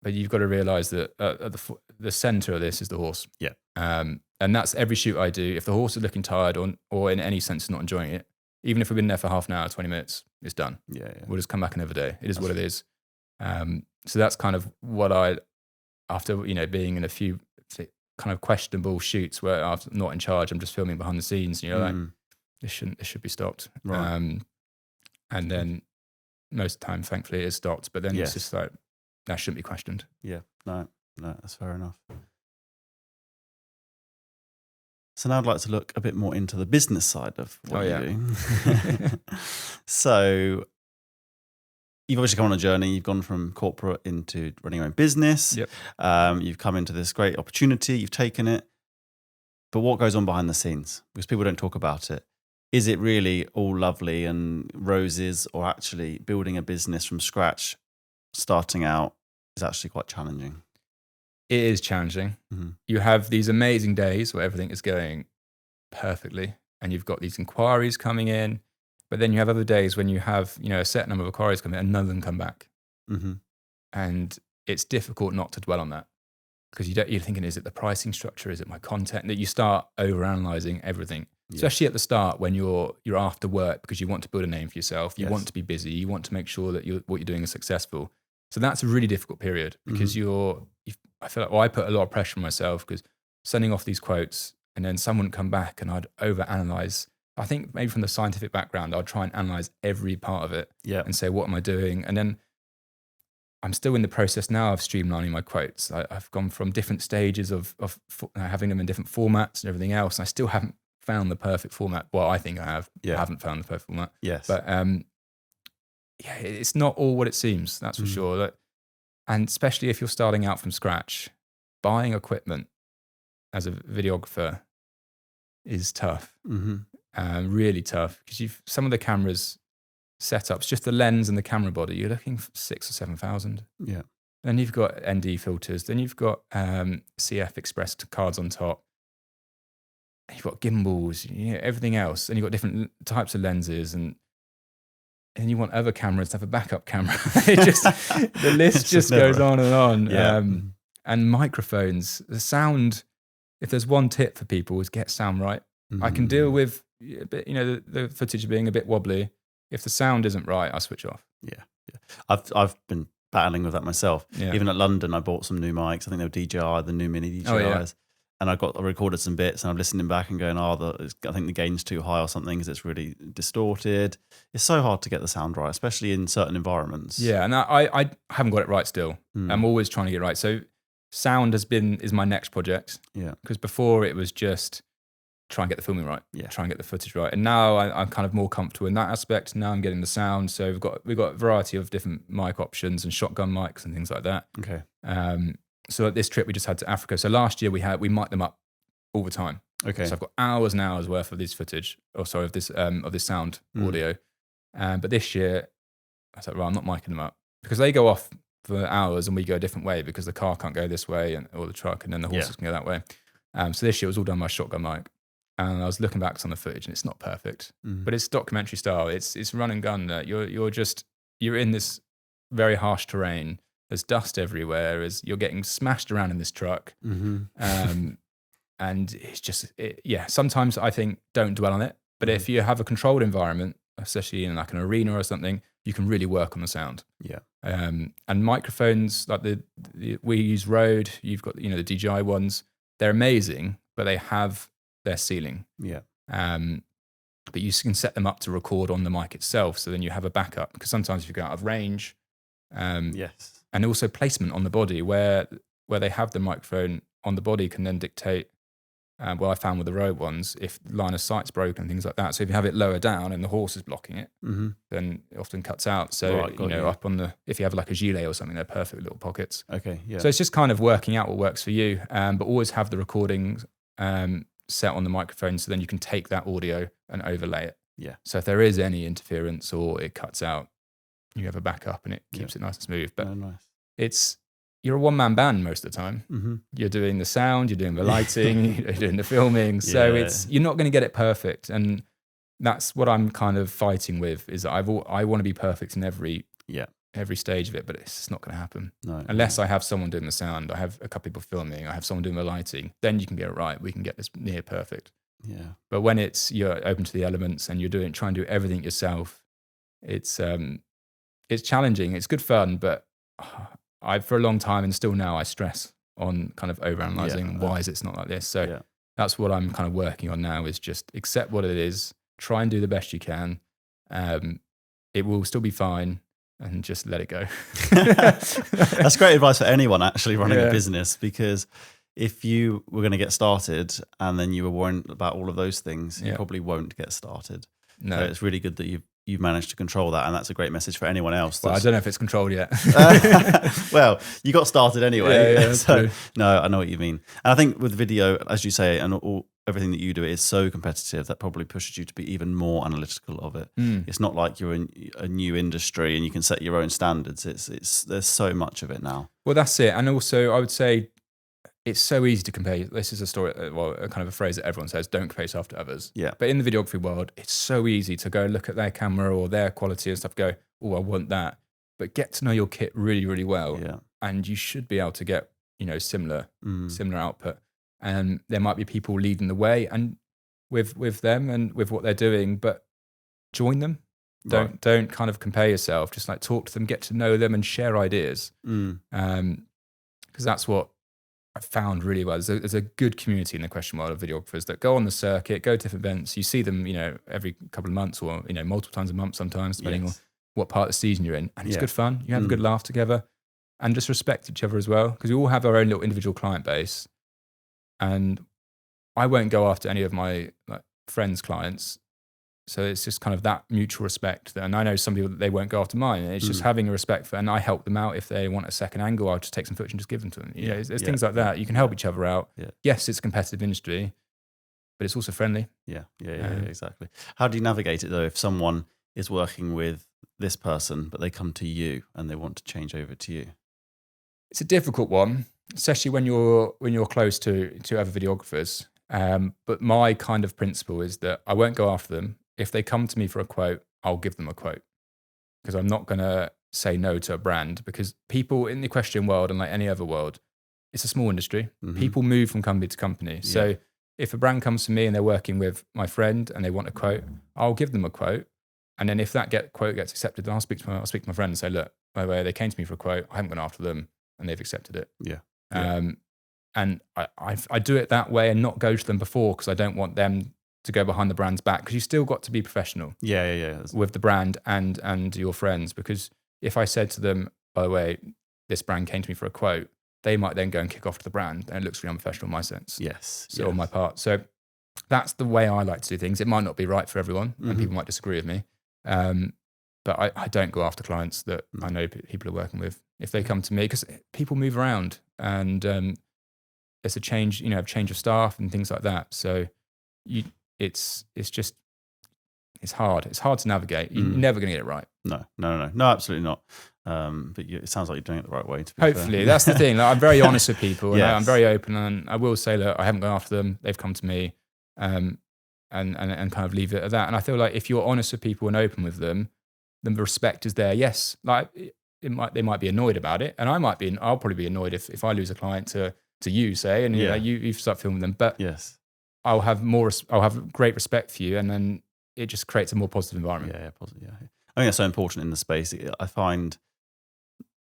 But you've got to realize that at the center of this is the horse. Yeah. And that's every shoot I do. If the horse is looking tired or in any sense not enjoying it, even if we've been there for half an hour, 20 minutes, it's done. Yeah. We'll just come back another day. It is what it is. So that's kind of what after being in a few kind of questionable shoots where I'm not in charge, I'm just filming behind the scenes, and you're like, this should be stopped. Right. And then most of the time, thankfully, it is stopped. But then it's just like, that shouldn't be questioned. Yeah. No, that's fair enough. So now I'd like to look a bit more into the business side of what you do. So you've obviously come on a journey. You've gone from corporate into running your own business. Yep. You've come into this great opportunity. You've taken it. But what goes on behind the scenes? Because people don't talk about it. Is it really all lovely and roses, or actually building a business from scratch, starting out, is actually quite challenging? It is challenging. You have these amazing days where everything is going perfectly and you've got these inquiries coming in, but then you have other days when you have, a set number of inquiries coming in and none of them come back. And it's difficult not to dwell on that, because you're thinking, is it the pricing structure? Is it my content? That you start overanalyzing everything, especially at the start when you're after work, because you want to build a name for yourself. You want to be busy. You want to make sure that what you're doing is successful. So that's a really difficult period, because I feel like I put a lot of pressure on myself, because sending off these quotes and then some wouldn't come back, and I'd overanalyze. I think maybe from the scientific background, I'd try and analyze every part of it and say, what am I doing? And then I'm still in the process now of streamlining my quotes. I've gone from different stages of having them in different formats and everything else. And I still haven't found the perfect format. Well, I think I have. I haven't found the perfect format. Yes. But it's not all what it seems, that's for sure. And especially if you're starting out from scratch, buying equipment as a videographer is tough. Really tough, because some of the cameras setups, just the lens and the camera body, you're looking for 6,000 or 7,000. Yeah. Then you've got ND filters. Then you've got CF Express cards on top. You've got gimbals, everything else. And you've got different types of lenses, and you want other cameras to have a backup camera. The list just goes on and on. Yeah. And microphones, the sound. If there's one tip for people, is get sound right. I can deal with the footage being a bit wobbly. If the sound isn't right, I switch off. Yeah. I've been battling with that myself. Yeah. Even at London, I bought some new mics. I think they were DJI, the new mini DJIs. And I recorded some bits, and I'm listening back and going, I think the gain's too high or something, because it's really distorted. It's so hard to get the sound right, especially in certain environments. Yeah, and I haven't got it right still. I'm always trying to get it right. So sound is my next project. Yeah. Because before it was just try and get the filming right, Yeah. try and get the footage right. And now I'm kind of more comfortable in that aspect. Now I'm getting the sound. So we've got a variety of different mic options and shotgun mics and things like that. Okay. So at this trip we just had to Africa. So last year we mic'd them up all the time. Okay. So I've got hours and hours worth of this footage, of this sound audio. But this year I thought, well, I'm not micing them up because they go off for hours and we go a different way because the car can't go this way or the truck, and then the horses can go that way. So this year it was all done by shotgun mic. And I was looking back on the footage, and it's not perfect, but it's documentary style. It's run and gun. That you're in this very harsh terrain. There's dust everywhere. As you're getting smashed around in this truck, and it's just sometimes I think don't dwell on it. But if you have a controlled environment, especially in like an arena or something, you can really work on the sound. Yeah. And microphones like we use Rode. You've got the DJI ones. They're amazing, but they have their ceiling. Yeah. But you can set them up to record on the mic itself. So then you have a backup, because sometimes if you go out of range, Yes. and also placement on the body where they have the microphone on the body can then dictate, I found with the Rode ones, if line of sight's broken and things like that. So if you have it lower down and the horse is blocking it, then it often cuts out. So, up on if you have like a gilet or something, they're perfect little pockets. Okay. Yeah. So it's just kind of working out what works for you, but always have the recordings set on the microphone, so then you can take that audio and overlay it. Yeah. So if there is any interference or it cuts out, you have a backup and it keeps it nice and smooth. But nice. You're a one-man band most of the time. You're doing the sound, you're doing the lighting, you're doing the filming. So you're not going to get it perfect. And that's what I'm kind of fighting with, is that I want to be perfect in every stage of it, but it's just not going to happen. No. Unless I have someone doing the sound, I have a couple people filming, I have someone doing the lighting, then you can get it right. We can get this near perfect. Yeah. But when you're open to the elements and you're trying to do everything yourself, it's challenging. It's good fun, but for a long time and still now I stress on kind of overanalyzing why is it's not like this. So that's what I'm kind of working on now, is just accept what it is, try and do the best you can. It will still be fine, and just let it go. That's great advice for anyone actually running a business, because if you were going to get started and then you were worried about all of those things, you probably won't get started. No. So it's really good that you've managed to control that, and that's a great message for anyone else. Well, I don't know if it's controlled yet. Well, you got started anyway. Yeah, so no, I know what you mean. And I think with video, as you say, and everything that you do is so competitive, that probably pushes you to be even more analytical of it. It's not like you're in a new industry and you can set your own standards. There's so much of it now. Well, that's it. And also I would say it's so easy to compare. This is a story, a kind of a phrase that everyone says, don't compare yourself to others. Yeah. But in the videography world, it's so easy to go look at their camera or their quality and stuff, go, oh, I want that. But get to know your kit really, really well. Yeah. And you should be able to get, similar output. And there might be people leading the way and with them and with what they're doing, but join them. Don't kind of compare yourself. Just like talk to them, get to know them, and share ideas. Because that's what I found really well. There's a good community in the equestrian world of videographers that go on the circuit, go to different events. You see them, every couple of months or multiple times a month sometimes, depending on what part of the season you're in. And it's good fun. You have a good laugh together, and just respect each other as well, because we all have our own little individual client base. And I won't go after any of my friends' clients. So it's just kind of that mutual respect. And I know some people, they won't go after mine. It's just having a respect for, and I help them out. If they want a second angle, I'll just take some footage and just give them to them. There's things like that. You can help each other out. Yeah. Yes, it's a competitive industry, but it's also friendly. Yeah, exactly. How do you navigate it though, if someone is working with this person, but they come to you and they want to change over to you? It's a difficult one, especially when you're close to other videographers. But my kind of principle is that I won't go after them. If they come to me for a quote, I'll give them a quote, because I'm not going to say no to a brand, because people in the equestrian world, and like any other world, it's a small industry. People move from company to company. So if a brand comes to me and they're working with my friend and they want a quote, I'll give them a quote. And then if that quote gets accepted, then I'll speak to my friend and say, look, by the way, they came to me for a quote. I haven't gone after them and they've accepted it. And I do it that way and not go to them before, because I don't want them to go behind the brand's back, because you still got to be professional with the brand and your friends. Because if I said to them, by the way, this brand came to me for a quote, they might then go and kick off to the brand, and it looks really unprofessional in my sense. Yes. On my part. So that's the way I like to do things. It might not be right for everyone, and people might disagree with me. But I don't go after clients that I know people are working with. If they come to me, because people move around, and there's a change, change of staff and things like that. So it's hard. It's hard to navigate. You're never going to get it right. No, absolutely not. But it sounds like you're doing it the right way. Hopefully, that's the thing. Like, I'm very honest with people, and I'm very open, and I will say that I haven't gone after them. They've come to me, and kind of leave it at that. And I feel like if you're honest with people and open with them, then the respect is there. Yes, like they might be annoyed about it, and I'll probably be annoyed if I lose a client to you, say, and you start filming them. But yes, I'll have great respect for you, and then it just creates a more positive environment. Yeah, positive. Yeah, I think that's so important in the space. I find,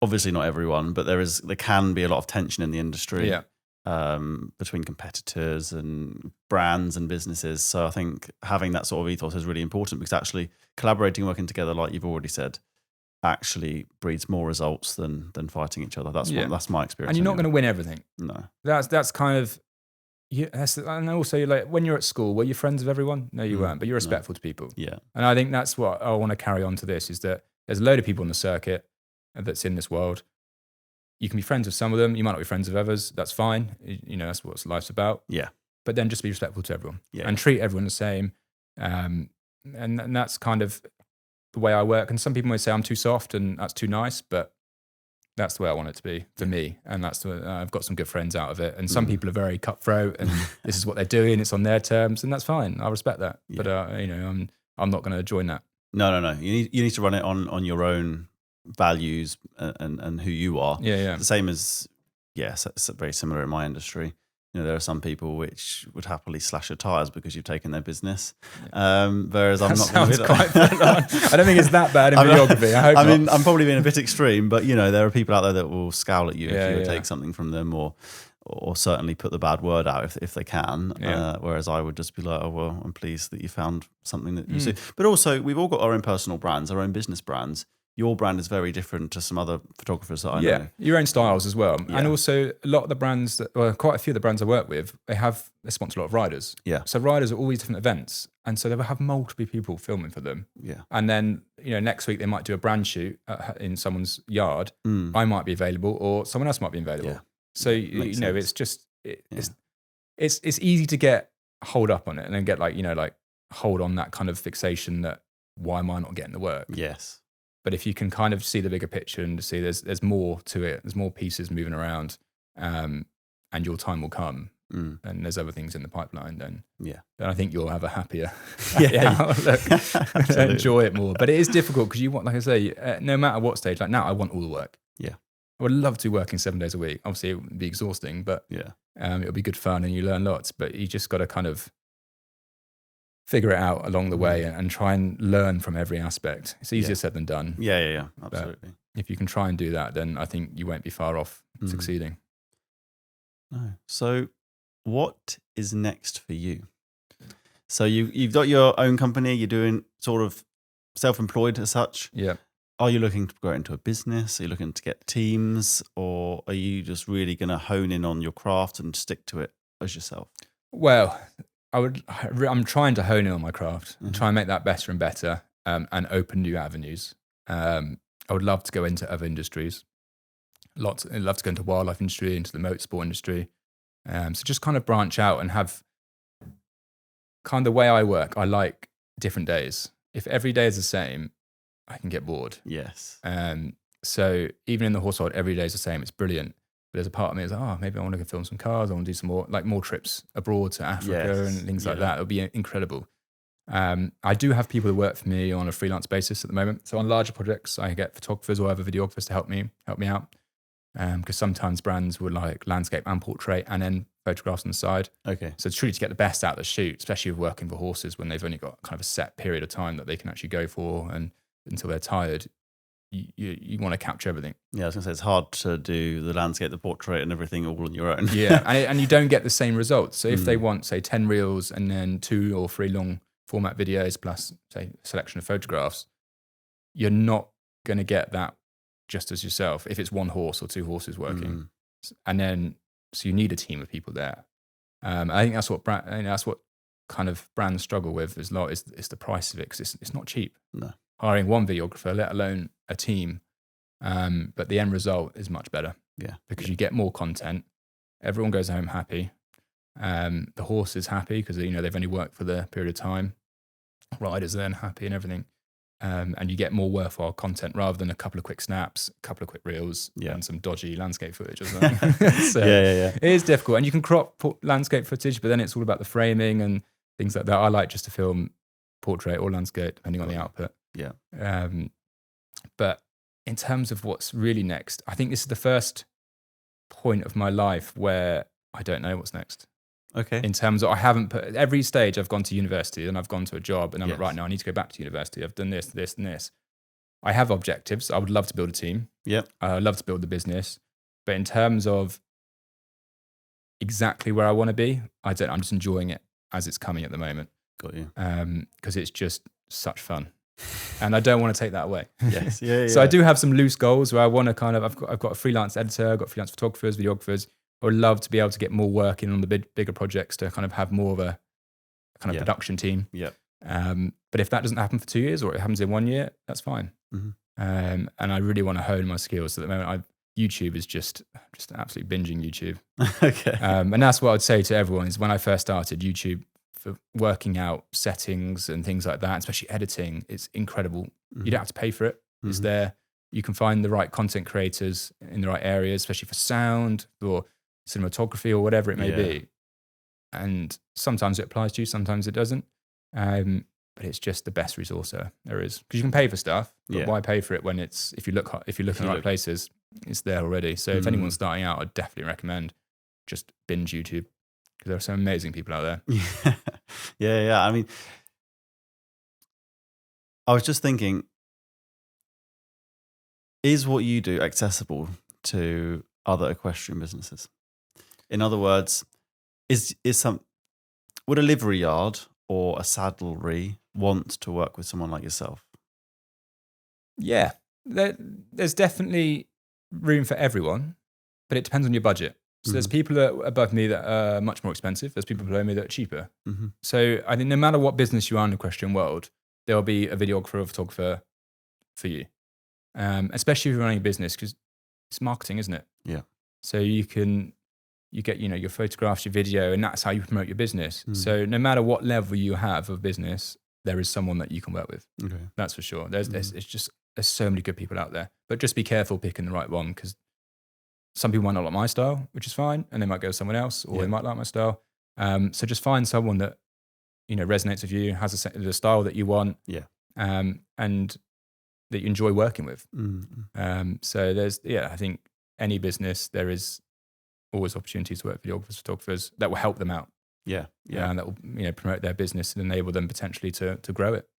obviously not everyone, but there can be a lot of tension in the industry. Yeah. Between competitors and brands and businesses. So I think having that sort of ethos is really important, because actually collaborating, working together, like you've already said, actually breeds more results than fighting each other. That's my experience. And you're not going to win everything. No. That's kind of, and also, like, when you're at school, were you friends with everyone? No, you weren't, but you're respectful to people. Yeah. And I think that's what I want to carry on to this, is that there's a load of people on the circuit that's in this world. You can be friends with some of them. You might not be friends with others. That's fine. That's what life's about. Yeah. But then just be respectful to everyone and treat everyone the same. And that's kind of the way I work. And some people might say I'm too soft and that's too nice, but that's the way I want it to be for me. And that's I've got some good friends out of it. And some people are very cutthroat, and this is what they're doing. It's on their terms, and that's fine. I respect that. Yeah. But I'm not going to join that. No. You need to run it on your own values and who you are. Yeah. The same as, it's very similar in my industry. There are some people which would happily slash your tires because you've taken their business. Whereas I'm not going to do that. I don't think it's that bad in videography. I mean, I'm probably being a bit extreme, but there are people out there that will scowl at you if you take something from them, or certainly put the bad word out if they can. Whereas I would just be like, oh, well, I'm pleased that you found something that you see. But also, we've all got our own personal brands, our own business brands. Your brand is very different to some other photographers that I know. Yeah, your own styles as well. Yeah. And also, a lot of the brands, quite a few of the brands I work with, they sponsor a lot of riders. Yeah. So riders are always different events. And so they will have multiple people filming for them. Yeah. And then, next week they might do a brand shoot in someone's yard. I might be available, or someone else might be available. Yeah. So, it's just, it's easy to get hold up on it and then get hold on that kind of fixation that, why am I not getting the work? Yes. But if you can kind of see the bigger picture and see there's more to it, there's more pieces moving around, and your time will come, and there's other things in the pipeline, then I think you'll have a happier outlook. Enjoy it more. But it is difficult because you want, like I say, no matter what stage, like now I want all the work. Yeah. I would love to be working 7 days a week. Obviously it would be exhausting, but it'll be good fun and you learn lots, but you just got to kind of figure it out along the way and try and learn from every aspect. It's easier said than done. Yeah, absolutely. But if you can try and do that, then I think you won't be far off succeeding. No. So what is next for you? So you've got your own company, you're doing sort of self-employed as such. Yeah. Are you looking to grow into a business? Are you looking to get teams? Or are you just really going to hone in on your craft and stick to it as yourself? Well, I'm trying to hone in on my craft and try and make that better and better, and open new avenues. I would love to go into other industries. I'd love to go into wildlife industry, into the motorsport industry. So just kind of branch out and have kind of the way I work. I like different days. If every day is the same, I can get bored. Yes. So even in the horse world, every day is the same. It's brilliant. But there's a part of me that's like, oh, maybe I want to go film some cars. I want to do some more trips abroad to Africa and things like that. It would be incredible. I do have people that work for me on a freelance basis at the moment. So on larger projects, I get photographers or other videographers to help me out. Because sometimes brands would like landscape and portrait and then photographs on the side. Okay. So it's truly to get the best out of the shoot, especially with working for horses when they've only got kind of a set period of time that they can actually go for, and until they're tired. You want to capture everything. Yeah, I was going to say, it's hard to do the landscape, the portrait and everything all on your own. Yeah, and you don't get the same results. So if they want, say, 10 reels and then 2 or 3 long format videos plus, say, a selection of photographs, you're not going to get that just as yourself if it's 1 horse or 2 horses working. And then, so you need a team of people there. I think that's what kind of brands struggle with is the price of it, because it's not cheap. No. Hiring one videographer, let alone a team. But the end result is much better. Yeah. Because you get more content. Everyone goes home happy. The horse is happy because they've only worked for the period of time. Riders are then happy and everything. And you get more worthwhile content rather than a couple of quick snaps, a couple of quick reels, and some dodgy landscape footage or something. So it is difficult. And you can crop landscape footage, but then it's all about the framing and things like that. I like just to film portrait or landscape, depending on the output. Yeah. But in terms of what's really next, I think this is the first point of my life where I don't know what's next. Okay. In terms of, I haven't put every stage. I've gone to university and I've gone to a job, and I'm like, right now I need to go back to university. I've done this, this, and this. I have objectives. I would love to build a team. Yep. I'd love to build the business. But in terms of exactly where I want to be, I don't. I'm just enjoying it as it's coming at the moment. Got you. Because it's just such fun, and I don't want to take that away. Yes. Yeah. So I do have some loose goals where I want to kind of. I've got a freelance editor. I've got freelance photographers, videographers. I would love to be able to get more work in on the bigger projects to kind of have more of a kind of production team. Yeah. But if that doesn't happen for 2 years, or it happens in 1 year, that's fine. Mm-hmm. And I really want to hone my skills. So at the moment, YouTube is just absolutely binging YouTube. Okay. And that's what I'd say to everyone is when I first started YouTube for working out settings and things like that, especially editing, it's incredible. Mm-hmm. You don't have to pay for it. Mm-hmm. It's there. You can find the right content creators in the right areas, especially for sound or cinematography or whatever it may be. And sometimes it applies to you, sometimes it doesn't. But it's just the best resource there is, because you can pay for stuff, but why pay for it when if you look in the right places, it's there already. So if anyone's starting out, I'd definitely recommend just binge YouTube, because there are some amazing people out there. Yeah. I mean, I was just thinking, is what you do accessible to other equestrian businesses? In other words, would a livery yard or a saddlery want to work with someone like yourself? Yeah, there's definitely room for everyone, but it depends on your budget. So there's people that are above me that are much more expensive. There's people below me that are cheaper. Mm-hmm. So I think no matter what business you are in the equestrian world, there'll be a videographer or a photographer for you. Especially if you're running a business, because it's marketing, isn't it? Yeah. So you get, your photographs, your video, and that's how you promote your business. So no matter what level you have of business, there is someone that you can work with. Okay. That's for sure. There's so many good people out there, but just be careful picking the right one, because some people might not like my style, which is fine, and they might go with someone else, or they might like my style. So just find someone that resonates with you, has the style that you want, and that you enjoy working with. So I think any business, there is always opportunities to work with videographers, photographers that will help them out. Yeah. And that will promote their business and enable them potentially to grow it.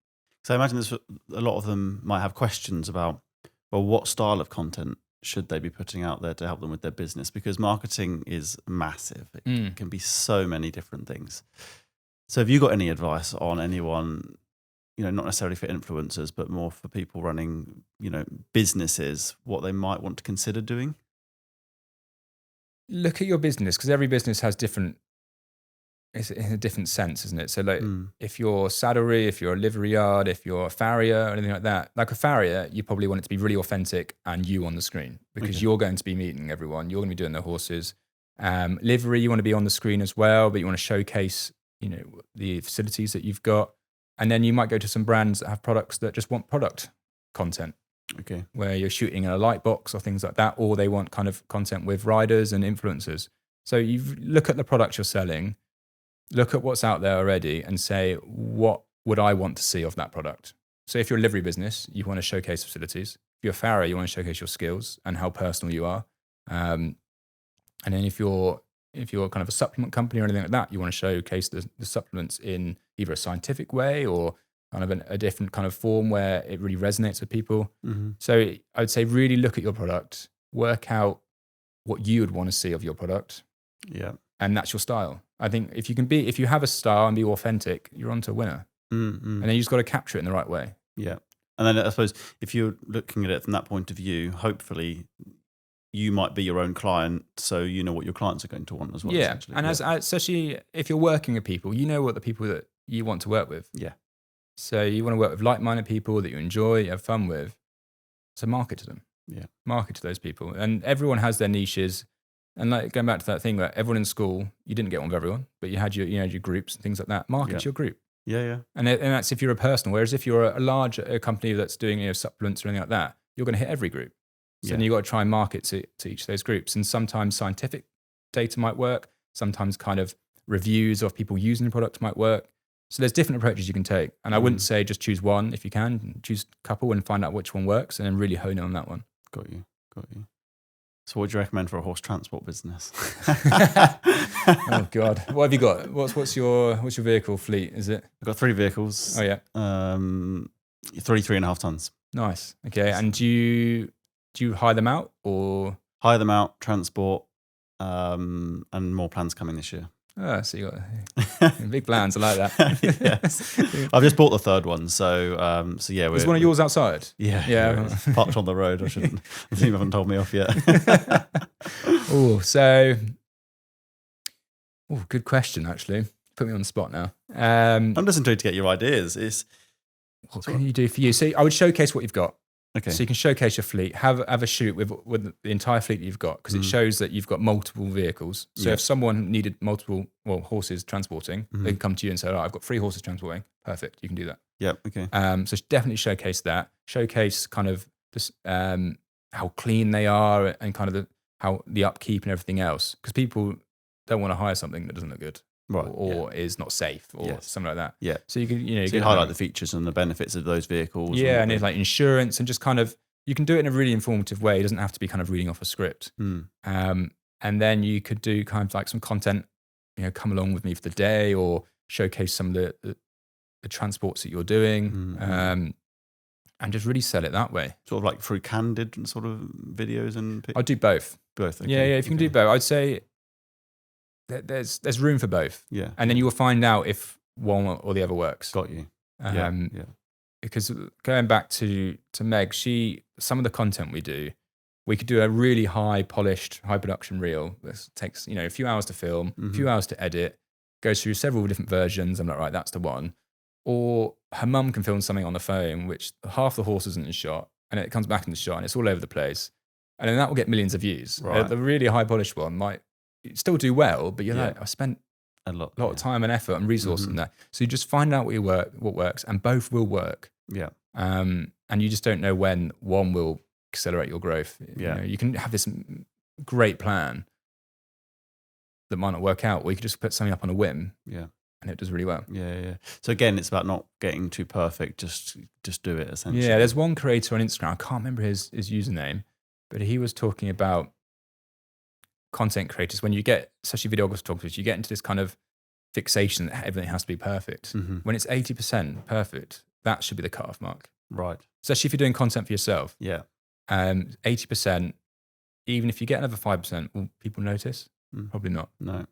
So I imagine a lot of them might have questions about, well, what style of content should they be putting out there to help them with their business? Because marketing is massive. It can be so many different things. So have you got any advice on anyone, not necessarily for influencers, but more for people running, businesses, what they might want to consider doing? Look at your business, because every business has it's in a different sense, isn't it? So like if you're saddlery, if you're a livery yard, if you're a farrier or anything like that, like a farrier, you probably want it to be really authentic and you on the screen, because you're going to be meeting everyone. You're going to be doing the horses. Livery, you want to be on the screen as well, but you want to showcase, the facilities that you've got. And then you might go to some brands that have products that just want product content. Okay. Where you're shooting in a light box or things like that, or they want kind of content with riders and influencers. So you look at the products you're selling, look at what's out there already, and say, what would I want to see of that product? So if you're a livery business, you want to showcase facilities. If you're a farrier, you want to showcase your skills and how personal you are. And then if you're kind of a supplement company or anything like that, you want to showcase the supplements in either a scientific way or kind of a different kind of form where it really resonates with people. Mm-hmm. So I would say really look at your product, work out what you would want to see of your product. Yeah. And that's your style. I think if you have a style and be authentic, you're onto a winner. Mm-hmm. And then you just got to capture it in the right way. Yeah. And then I suppose if you're looking at it from that point of view, hopefully you might be your own client, so you know what your clients are going to want as well. Yeah, and especially if you're working with people, you know what the people that you want to work with. Yeah. So you want to work with like-minded people that you enjoy, you have fun with. So market to them. Yeah. Market to those people. And everyone has their niches. And like going back to that thing where everyone in school, you didn't get one with everyone, but you had your groups and things like that. Market to your group. Yeah, yeah. And that's if you're a personal. Whereas if you're a large company that's doing supplements or anything like that, you're going to hit every group. So then you've got to try and market to each of those groups. And sometimes scientific data might work. Sometimes kind of reviews of people using the product might work. So there's different approaches you can take. And I wouldn't say just choose one. If you can, choose a couple and find out which one works and then really hone in on that one. Got you. So what do you recommend for a horse transport business? Oh God. What have you got? What's your vehicle fleet? Is it? I've got 3 vehicles. Oh yeah. 3.5 tons. Nice. Okay. And do you hire them out or? Hire them out, transport, and more plans coming this year. Oh, so you got big plans. I like that. Yes. I've just bought the 3rd one, so yeah. Is one of yours outside? Yeah. It's parked on the road. I shouldn't. The team haven't told me off yet. Good question. Actually, put me on the spot now. I'm just intrigued to get your ideas. What can you do for you? So I would showcase what you've got. Okay. So you can showcase your fleet, have a shoot with the entire fleet that you've got, because it shows that you've got multiple vehicles. So if someone needed multiple horses transporting, they can come to you and say, I've got 3 horses transporting. Perfect. You can do that. Yeah. Okay. So definitely showcase that. Showcase kind of this, how clean they are and kind of how the upkeep and everything else. Because people don't want to hire something that doesn't look good. Right, or is not safe or something like that. Yeah. So you can, you can highlight the features and the benefits of those vehicles. Yeah, and it's like insurance and just kind of, you can do it in a really informative way. It doesn't have to be kind of reading off a script. And then you could do kind of like some content, come along with me for the day or showcase some of the transports that you're doing. And just really sell it that way. Sort of like through candid sort of videos and pictures? I'd do both. Both, okay. Yeah, if you can do both. I'd say there's room for both. Yeah. And then you will find out if one or the other works. Got you. Because going back to Meg, some of the content we could do a really high polished, high production reel. This takes, a few hours to film, a few hours to edit, goes through several different versions. I'm like, right, that's the one. Or her mum can film something on the phone, which half the horse isn't in shot, and it comes back in the shot, and it's all over the place. And then that will get millions of views. Right. The really high polished one might still do well, but you're like, I spent a lot of time and effort and resource in that. So you just find out what works, and both will work. Yeah. And you just don't know when one will accelerate your growth. Yeah. You can have this great plan that might not work out, or you could just put something up on a whim. Yeah. And it does really well. Yeah. So again, it's about not getting too perfect. Just do it essentially. Yeah. There's one creator on Instagram. I can't remember his username, but he was talking about content creators. When you get, especially videographer photographers, you get into this kind of fixation that everything has to be perfect. When it's 80% perfect, that should be the cutoff mark. Right. Especially if you're doing content for yourself. Yeah. 80%, even if you get another 5%, will people notice? Probably not. No.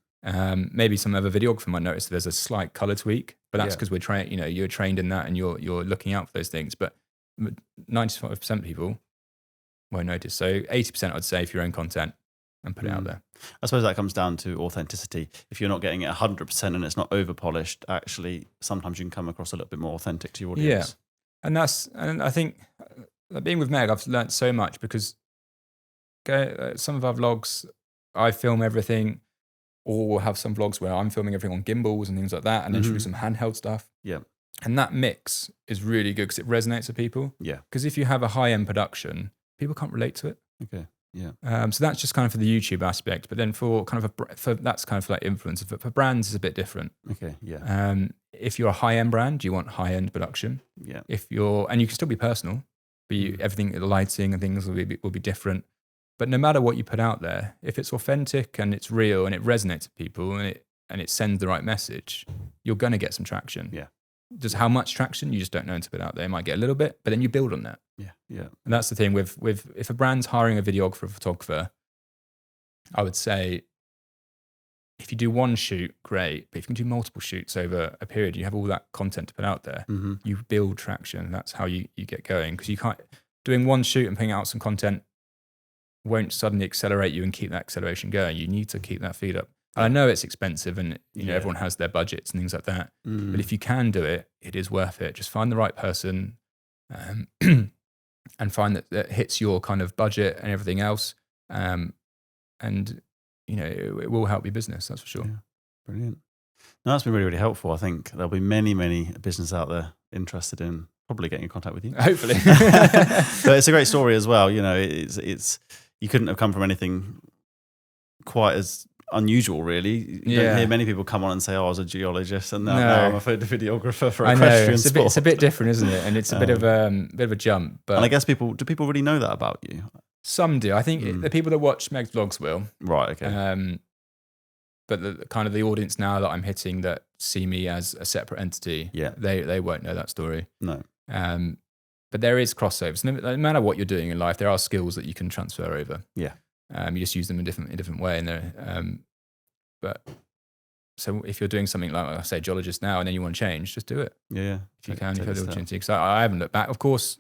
Maybe some other videographer might notice that there's a slight color tweak, but that's because we're trained. You're trained in that, and you're looking out for those things. But 95% of people won't notice. So 80%, I'd say, if your own content and put it out there. I suppose that comes down to authenticity. If you're not getting it 100% and it's not over polished, actually, sometimes you can come across a little bit more authentic to your audience. Yeah, and I think being with Meg, I've learned so much because some of our vlogs, I film everything. Or we'll have some vlogs where I'm filming everything on gimbals and things like that, and then do some handheld stuff. Yeah. And that mix is really good because it resonates with people. Yeah. Because if you have a high-end production, people can't relate to it. Okay. Yeah. So that's just kind of for the YouTube aspect, but then for kind of that's kind of for like influencers. For brands, it's a bit different. Okay. Yeah. If you're a high-end brand, you want high-end production. Yeah. And you can still be personal, but everything, the lighting and things will be different. But no matter what you put out there, if it's authentic and it's real and it resonates with people and it sends the right message, you're going to get some traction. Yeah. Just how much traction, you just don't know until put it out there. You might get a little bit, but then you build on that. Yeah. Yeah. And that's the thing with if a brand's hiring a videographer or photographer, I would say if you do one shoot, great. But if you can do multiple shoots over a period, you have all that content to put out there, you build traction. That's how you get going. Because you can't, doing one shoot and putting out some content won't suddenly accelerate you and keep that acceleration going. You need to keep that feed up. And I know it's expensive, and everyone has their budgets and things like that. But if you can do it, it is worth it. Just find the right person, and find that hits your kind of budget and everything else. And it will help your business. That's for sure. Yeah. Brilliant. No, that's been really, really helpful. I think there'll be many, many businesses out there interested in probably getting in contact with you. Hopefully. But it's a great story as well. It's you couldn't have come from anything quite as unusual, really. You don't hear many people come on and say, I was a geologist and now I'm a videographer for equestrian sport. It's a bit different, isn't it? And it's a bit of a jump. But and I guess do people really know that about you? Some do. I think the people that watch Meg's vlogs will. Right, okay. But the audience now that I'm hitting that see me as a separate entity, they won't know that story. No. But there is crossovers. No matter what you're doing in life, there are skills that you can transfer over. Yeah. You just use them in a different way. And but so if you're doing something like I say, geologist now, and then you want to change, just do it. Yeah. If you can, if you have the opportunity. Because I haven't looked back. Of course,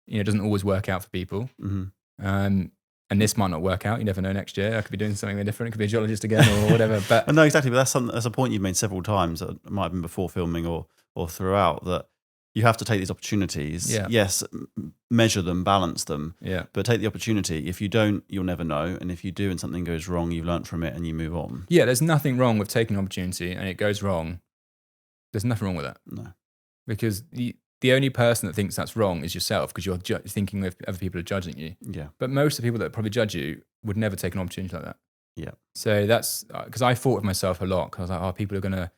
it doesn't always work out for people. Mm-hmm. And this might not work out. You never know. Next year, I could be doing something different. It could be a geologist again or whatever. But no, exactly. But that's a point you've made several times. It might have been before filming or throughout, that you have to take these opportunities. Yeah. Yes, measure them, balance them. Yeah. But take the opportunity. If you don't, you'll never know. And if you do and something goes wrong, you've learnt from it and you move on. Yeah, there's nothing wrong with taking an opportunity and it goes wrong. There's nothing wrong with that. No. Because the only person that thinks that's wrong is yourself, because you're thinking if other people are judging you. Yeah. But most of the people that probably judge you would never take an opportunity like that. Yeah. So that's because I fought with myself a lot, because I was like, people are going to,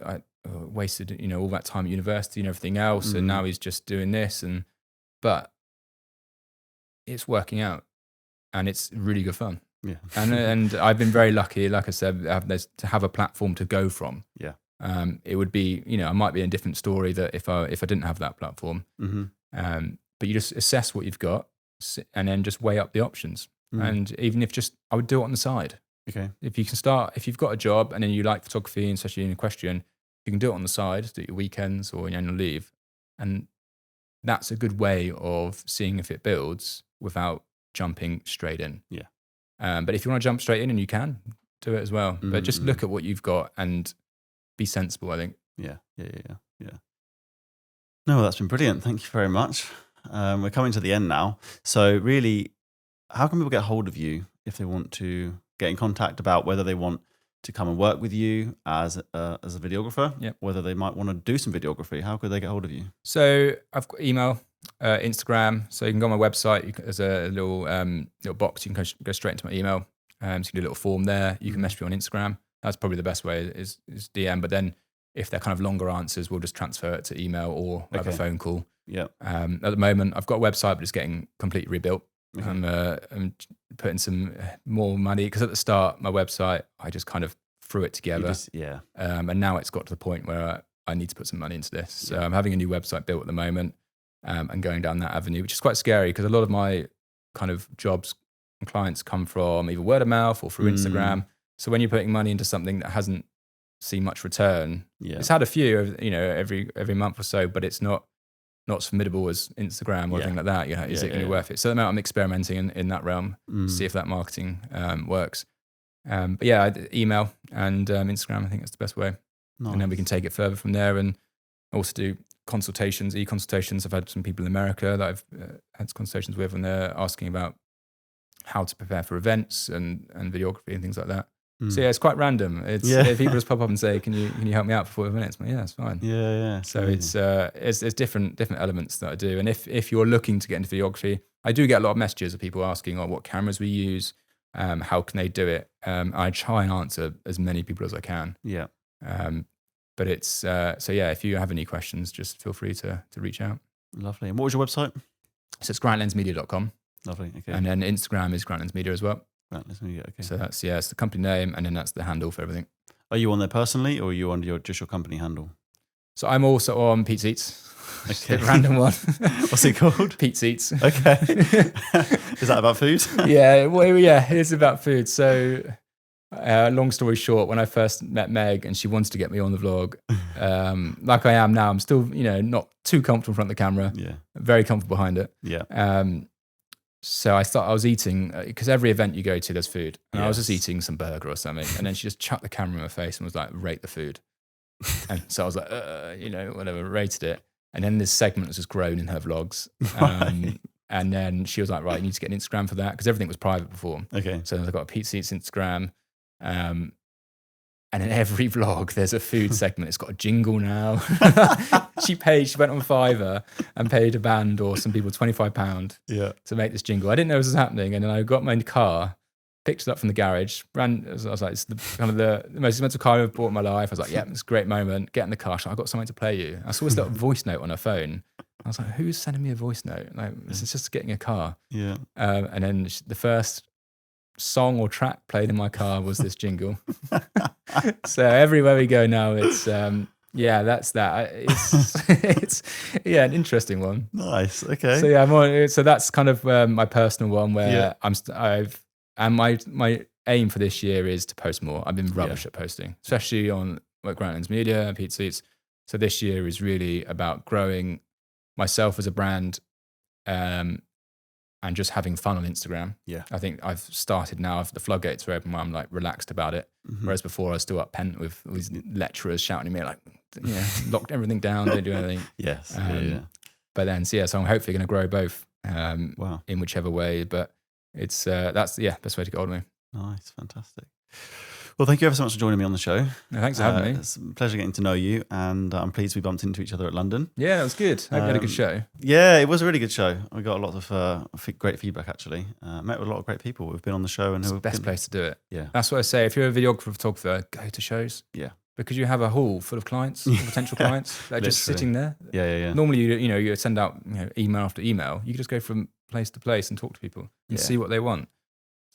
I wasted, all that time at university and everything else. And now he's just doing this. But it's working out and it's really good fun. Yeah. and I've been very lucky, like I said, to have a platform to go from. Yeah. It would be, I might be in a different story that if I didn't have that platform. Mm-hmm. But you just assess what you've got and then just weigh up the options. And even if I would do it on the side. Okay. If you've got a job and then you like photography, and especially in equestrian, you can do it on the side, do it your weekends or your annual leave. And that's a good way of seeing if it builds without jumping straight in. Yeah. But if you want to jump straight in, and you can, do it as well. But just look at what you've got and be sensible, I think. Yeah. No, that's been brilliant. Thank you very much. We're coming to the end now. So really, how can people get hold of you if they want to get in contact about whether they want to come and work with you as a videographer, whether they might want to do some videography? How could they get hold of you? So I've got email, Instagram. So you can go on my website. There's a little box. You can go straight into my email. So you can do a little form there. You can message me on Instagram. That's probably the best way is DM. But then if they're kind of longer answers, we'll just transfer it to email or have a phone call. Yeah. At the moment, I've got a website, but it's getting completely rebuilt. Okay. I'm putting some more money, because at the start, my website, I just kind of threw it together. And now it's got to the point where I need to put some money into this. So I'm having a new website built at the moment, and going down that avenue, which is quite scary, because a lot of my kind of jobs and clients come from either word of mouth or through Instagram. So when you're putting money into something that hasn't seen much return, it's had a few, every month or so, but it's not as formidable as Instagram or anything like that. Is it going to be worth it? So I'm experimenting in that realm, see if that marketing works. But email and Instagram, I think that's the best way. Nice. And then we can take it further from there, and also do consultations, e-consultations. I've had some people in America that I've had consultations with, and they're asking about how to prepare for events and videography and things like that. So it's quite random. It's people just pop up and say, "Can you help me out for 45 minutes?" Well, it's fine. So it's different elements that I do. And if you're looking to get into videography, I do get a lot of messages of people asking, what cameras we use, how can they do it. I try and answer as many people as I can. Yeah. But it's if you have any questions, just feel free to reach out. Lovely. And what was your website? So it's granitelensmedia.com. Lovely. Okay. And then Instagram is Granite Lens Media as well. Okay. So that's it's the company name, and then that's the handle for everything. Are you on there personally, or are you on just your company handle? So I'm also on Pete Seats. Okay. A random one. What's it called? Pete Seats. Okay. Is that about food? It is about food. So long story short, when I first met Meg and she wanted to get me on the vlog, like I am now, I'm still not too comfortable in front of the camera. Yeah. Very comfortable behind it. Yeah. So I was eating, because every event you go to, there's food. And I was just Yes. eating some burger or something. And then she just chucked the camera in my face and was like, rate the food. And so I was like, whatever, rated it. And then this segment was just grown in her vlogs. Right. And then she was like, right, you need to get an Instagram for that, because everything was private before. Okay. So I got a Pizza Eats Instagram. And in every vlog, there's a food segment. It's got a jingle now. She went on Fiverr and paid a band or some people £25 to make this jingle. I didn't know this was happening. And then I got my car, picked it up from the garage, ran. I was like, it's the most expensive car I've ever bought in my life. I was like, yeah, it's a great moment. Get in the car. I've got something to play you. I saw this little voice note on her phone. I was like, who's sending me a voice note? Like, this is just getting a car. Yeah. And then the first song or track played in my car was this jingle. So everywhere we go now, it's that's that. It's an interesting one. Nice. Okay. So so that's kind of my personal one where my aim for this year is to post more. I've been rubbish at posting, especially on Granite Lens Media and Pizza Eats. So this year is really about growing myself as a brand, and just having fun on Instagram. Yeah. I think I've started now, the floodgates are open where I'm like relaxed about it. Mm-hmm. Whereas before I was still up pent with all these lecturers shouting at me like, locked everything down, don't do anything. Yes. But then, so I'm hopefully going to grow both in whichever way. But it's, that's best way to get hold of me. Nice. Fantastic. Well, thank you ever so much for joining me on the show. No, thanks for having me. It's a pleasure getting to know you, and I'm pleased we bumped into each other at London. Yeah, it was good. I hope you had a good show. Yeah, it was a really good show. We got a lot of great feedback, actually. Met with a lot of great people who've been on the show. And it's the best place to do it. Yeah. That's what I say. If you're a videographer, photographer, go to shows. Yeah. Because you have a hall full of clients, potential clients, that are just sitting there. Yeah. Normally, you send out email after email. You can just go from place to place and talk to people and see what they want.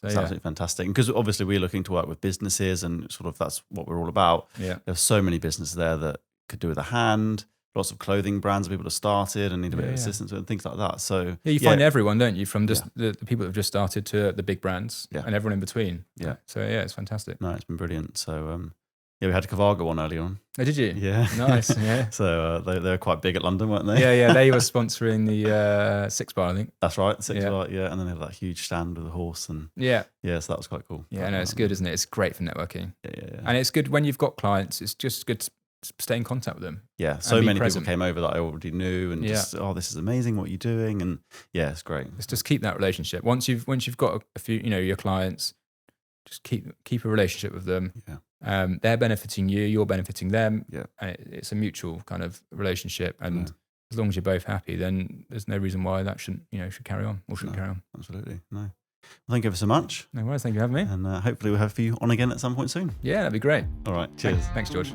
So, it's absolutely fantastic. Because obviously we're looking to work with businesses, and sort of that's what we're all about. Yeah. There's so many businesses there that could do with a hand. Lots of clothing brands, people that started and need a bit of assistance and things like that. So you find everyone, don't you? From just the people that have just started to the big brands and everyone in between. Yeah. So it's fantastic. No, it's been brilliant. So we had Cavago on earlier on. Oh, did you? Yeah. Nice. Yeah. So they were quite big at London, weren't they? Yeah. They were sponsoring the Six Bar, I think. That's right. Six Bar. Yeah. And then they had that huge stand with a horse, and yeah. So that was quite cool. Yeah. No, it's good, isn't it? It's great for networking. Yeah. And it's good when you've got clients. It's just good to stay in contact with them. Yeah. So many people came over that I already knew, and just, this is amazing what you're doing, and it's great. It's just keep that relationship. Once you've got a few, your clients, just keep a relationship with them. Yeah. They're benefiting you, you're benefiting them. Yeah. And it's a mutual kind of relationship. And as long as you're both happy, then there's no reason why that shouldn't carry on or shouldn't carry on. Absolutely. No. Well, thank you ever so much. No worries. Thank you for having me. And hopefully we'll have you on again at some point soon. Yeah, that'd be great. All right. Cheers. Thanks, George.